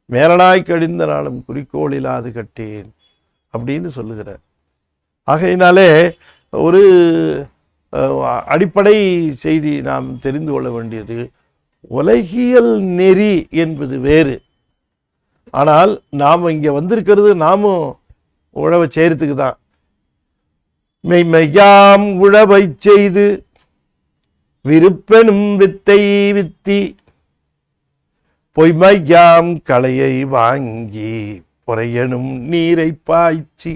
மேலனாய் கழிந்த நாளும் குறிக்கோளிலாது கட்டேன் அப்படின்னு சொல்லுகிறார். ஆகையினாலே ஒரு அடிப்படை செய்தி நாம் தெரிந்து கொள்ள வேண்டியது, உலகியல் நெறி என்பது வேறு. ஆனால் நாம் இங்கே வந்திருக்கிறது நாமும் உழவை செய்கிறதுக்கு தான். மெய்மையாம் உழவை செய்து விருப்பெனும் வித்தை வித்தி பொய்மையாம் களையை வாங்கி பொறையனும் நீரை பாய்ச்சி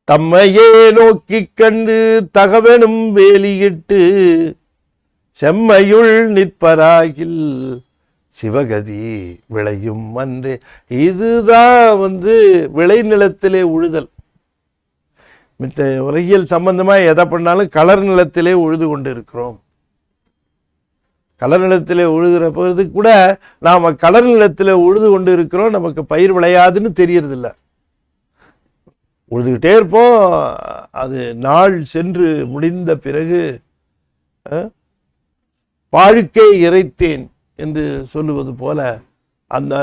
தம்மையே நோக்கி கண்டு தகவனும் வேலியிட்டு செம்மையுள் நிற்பராகில் சிவகதி விளையும் அன்றே. இதுதான் விளைநிலத்திலே உழுதல். மித்த உலகியல் சம்பந்தமாக எதை பண்ணாலும் கலர் நிலத்திலே உழுது கொண்டு இருக்கிறோம். கலர் நிலத்திலே உழுகிற போது கூட நாம் கலர் நிலத்தில் உழுது கொண்டு இருக்கிறோம், நமக்கு பயிர் விளையாதுன்னு தெரியறதில்ல. உழுதுகிட்டே இருப்போம். அது நாள் சென்று முடிந்த பிறகு வாழ்க்கை இறைத்தேன் என்று சொல்லுவது போல அந்த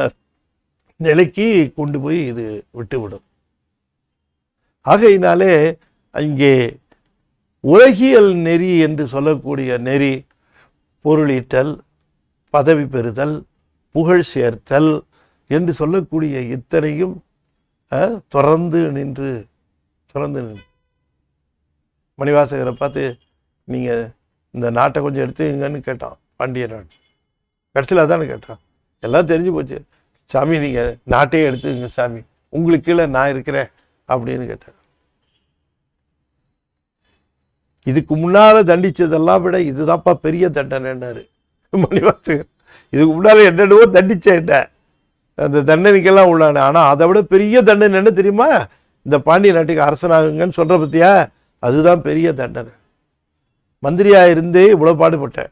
நிலைக்கு கொண்டு போய் இது விட்டுவிடும். ஆகையினாலே அங்கே உலகியல் நெறி என்று சொல்லக்கூடிய நெறி பொருளீட்டல், பதவி பெறுதல், புகழ் சேர்த்தல் என்று சொல்லக்கூடிய இத்தனையும் தொடர்ந்து நின்று மணிவாசகரை பார்த்து நீங்கள் இந்த நாட்டை கொஞ்சம் எடுத்துங்கன்னு கேட்டான். பாண்டிய நாட்டு கடைசியில் அதானே கேட்டான். எல்லாம் தெரிஞ்சு போச்சு, சாமி நீங்கள் நாட்டையே எடுத்துங்க சாமி, உங்களுக்கு கீழே நான் இருக்கிறேன் அப்படின்னு கேட்டார். இதுக்கு முன்னால தண்டிச்சதெல்லாம் விட இதுதான்ப்பா பெரிய தண்டனைன்னாரு மணிவாசகர். இதுக்கு முன்னால என்னென்னவோ தண்டிச்சேன், அந்த தண்டனைக்கெல்லாம் உள்ளானே. ஆனால் அதை விட பெரிய தண்டனை என்ன தெரியுமா? இந்த பாண்டிய நாட்டுக்கு அரசனாகுங்கன்னு சொல்கிற பற்றியா, அதுதான் பெரிய தண்டனை. மந்திரியாக இருந்தே இவ்வளோ பாடுபட்டேன்,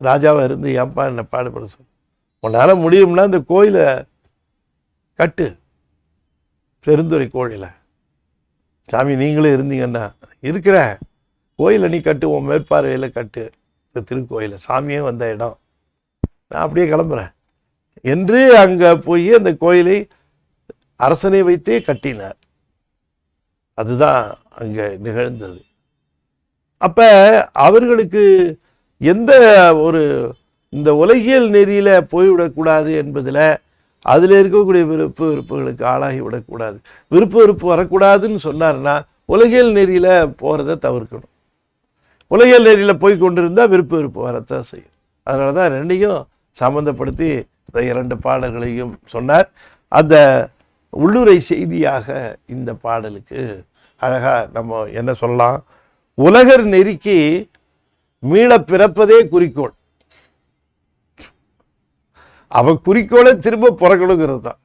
ராஜாவாக இருந்து ஏன்பா என்னை பாடுபட சொல். உன்னால் முடியும்னா இந்த கோயிலை கட்டு, பெருந்துறை கோயிலை. சாமி நீங்களே இருந்தீங்கன்னா இருக்கிற கோயிலை நீ கட்டு, உன் மேற்பார்வையில் கட்டு இந்த திருக்கோயிலை, சாமியே வந்த இடம், நான் அப்படியே கிளம்புறேன் என்று அங்கே போய் அந்த கோயிலை அரசனை வைத்தே கட்டினார். அதுதான் அங்கே நிகழ்ந்தது. அப்போ அவர்களுக்கு எந்த ஒரு இந்த உலகியல் நெறியில் போய்விடக்கூடாது என்பதில், அதில் இருக்கக்கூடிய விருப்பு வெறுப்புகளுக்கு ஆளாகி விடக்கூடாது. விருப்பு வெறுப்பு வரக்கூடாதுன்னு சொன்னார்னா உலகியல் நெறியில் போகிறத தவிர்க்கணும். உலகியல் நெறியில் போய் கொண்டிருந்தால் விருப்பு வெறுப்பு வரத்தான் செய்யும். அதனால தான் ரெண்டையும் சம்பந்தப்படுத்தி இந்த 2 பாடல்களையும் சொன்னார். அந்த உள்ளுரை செய்தியாக இந்த பாடலுக்கு அழகாக நம்ம என்ன சொல்லலாம், உலகர் நெறிக்கு மீள பிறப்பதே குறிக்கோள். அவ குறிக்கோளை திரும்ப புறக்கணுங்கிறது தான்.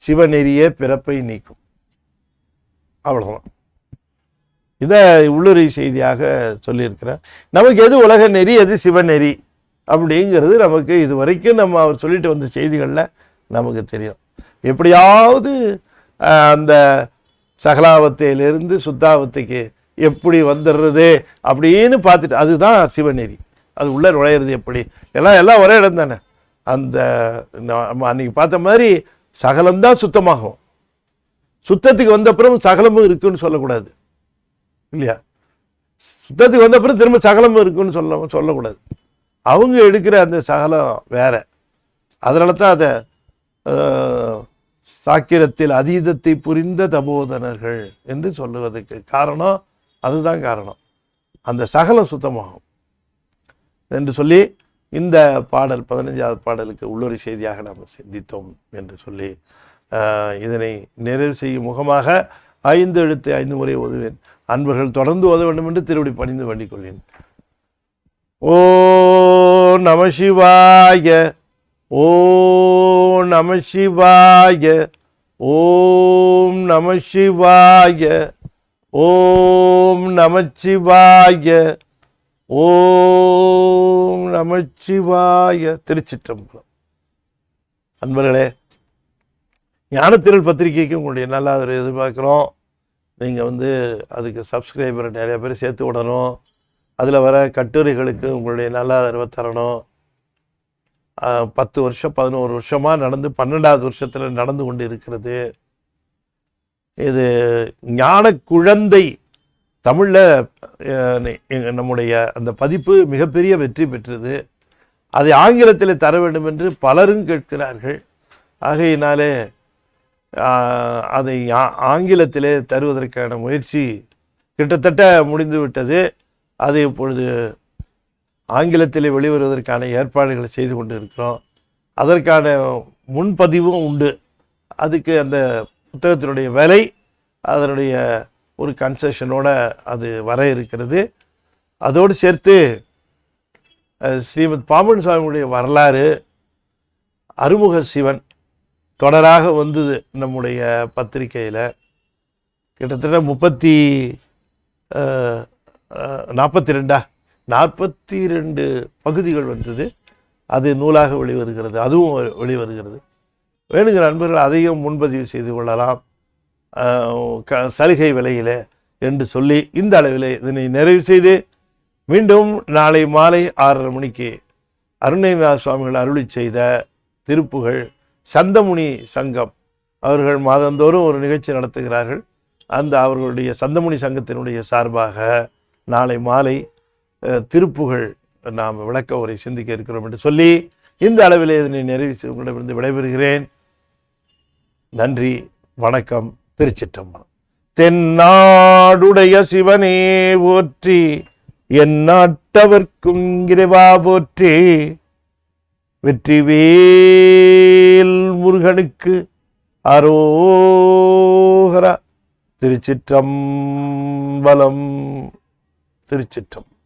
சிவநெறியே பிறப்பை நீக்கும். அவ்வளவுதான். இதை உள்ளுரை செய்தியாக சொல்லியிருக்கிறார். நமக்கு எது உலக நெறி, எது சிவநெறி அப்படிங்கிறது நமக்கு இது வரைக்கும் நம்ம அவர் சொல்லிட்டு வந்த செய்திகளில் நமக்கு தெரியும். எப்படியாவது அந்த சகலாவத்தையிலிருந்து சுத்தாவத்தைக்கு எப்படி வந்துடுறது அப்படின்னு பார்த்துட்டு, அதுதான் சிவநெறி. அது உள்ள நுழையிறது எப்படி, எல்லாம் ஒரே இடம் தானே. அந்த நம்ம அன்னைக்கு பார்த்த மாதிரி சகலம்தான் சுத்தமாகும். சுத்தத்துக்கு வந்தப்புறம் சகலமும் இருக்குன்னு சொல்லக்கூடாது இல்லையா? சுத்தத்துக்கு வந்தப்புறம் திரும்ப சகலமும் இருக்குன்னு சொல்லக்கூடாது. அவங்க எடுக்கிற அந்த சகலம் வேற. அதனால தான் அதை சாக்கிரத்தில் அதீதத்தை புரிந்த தபோதனர்கள் என்று சொல்லுவதற்கு காரணம் அதுதான் காரணம். அந்த சகலம் சுத்தமாகும் என்று சொல்லி இந்த பாடல் 15வது பாடலுக்கு உள்ளொரு செய்தியாக நாம் சிந்தித்தோம் என்று சொல்லி இதனை நிறைவு செய்யும் முகமாக 5 எழுத்து 5 முறை ஓதுவேன். அன்பர்கள் தொடர்ந்து ஓத வேண்டும் என்று திருவடி பணிந்து வேண்டிக் கொள்வேன். ஓ நம சிவாய, ஓ நம சிவாய, ஓம் நம சிவாய, ஓம் நமச்சிவாய, ஓம் நமச்சிவாய. திருச்சிற்றம்பலம். அன்பர்களே, ஞானத்திரள் பத்திரிகைக்கு உங்களுடைய நல்லா எதிர்பார்க்குறோம். நீங்கள் அதுக்கு சப்ஸ்கிரைபரை நிறைய பேர் சேர்த்து விடணும். அதில் வர கட்டுரைகளுக்கு உங்களுடைய நல்ல ஆதரவை தரணும். 10 வருஷம் 11 வருஷமாக நடந்து 12வது வருஷத்தில் நடந்து கொண்டு இருக்கிறது. இது ஞான குழந்தை தமிழில் நம்முடைய அந்த பதிப்பு மிகப்பெரிய வெற்றி பெற்றது. அதை ஆங்கிலத்தில் தர வேண்டும் என்று பலரும் கேட்கிறார்கள். ஆகையினாலே அதை ஆங்கிலத்திலே தருவதற்கான முயற்சி கிட்டத்தட்ட முடிந்து விட்டது. அது இப்பொழுது ஆங்கிலத்தில் வெளிவருவதற்கான ஏற்பாடுகளை செய்து கொண்டு இருக்கிறோம். அதற்கான முன்பதிவும் உண்டு. அதுக்கு அந்த புத்தகத்தினுடைய விலை அதனுடைய ஒரு கன்செஷனோட அது வர இருக்கிறது. அதோடு சேர்த்து ஸ்ரீமத் பாம்பன் சுவாமியுடைய வரலாறு, அருமுக சிவன் தொடராக வந்தது நம்முடைய பத்திரிகையில். கிட்டத்தட்ட 42 பகுதிகள் வந்தது. அது நூலாக வெளிவருகிறது, அதுவும் வெளிவருகிறது. வேணுங்கிற நண்பர்கள் அதையும் முன்பதிவு செய்து கொள்ளலாம் சலுகை விலையில் என்று சொல்லி இந்த அளவில் இதனை நிறைவு செய்து மீண்டும் நாளை மாலை 6:30 மணிக்கு அருணகிரிநாத சுவாமிகள் அருளி செய்த திருப்புகழ் சந்தமுனி சங்கம் அவர்கள் மாதந்தோறும் ஒரு நிகழ்ச்சி நடத்துகிறார்கள். அந்த அவர்களுடைய சந்தமுனி சங்கத்தினுடைய சார்பாக நாளை மாலை திருப்புகழ் நாம் விளக்க உரை சிந்திக்க இருக்கிறோம் என்று சொல்லி இந்த அளவில் இதனை நிறைவு உங்களிடமிருந்து விடைபெறுகிறேன். நன்றி, வணக்கம். திருச்சிற்றம்பலம். தென்னாடுடைய சிவனே போற்றி, எந்நாட்டவர்க்கும் இறைவா போற்றி. வெற்றிவேல் முருகனுக்கு அரோகரா. திருச்சிற்றம்பலம். திருச்சிற்றம்பலம்.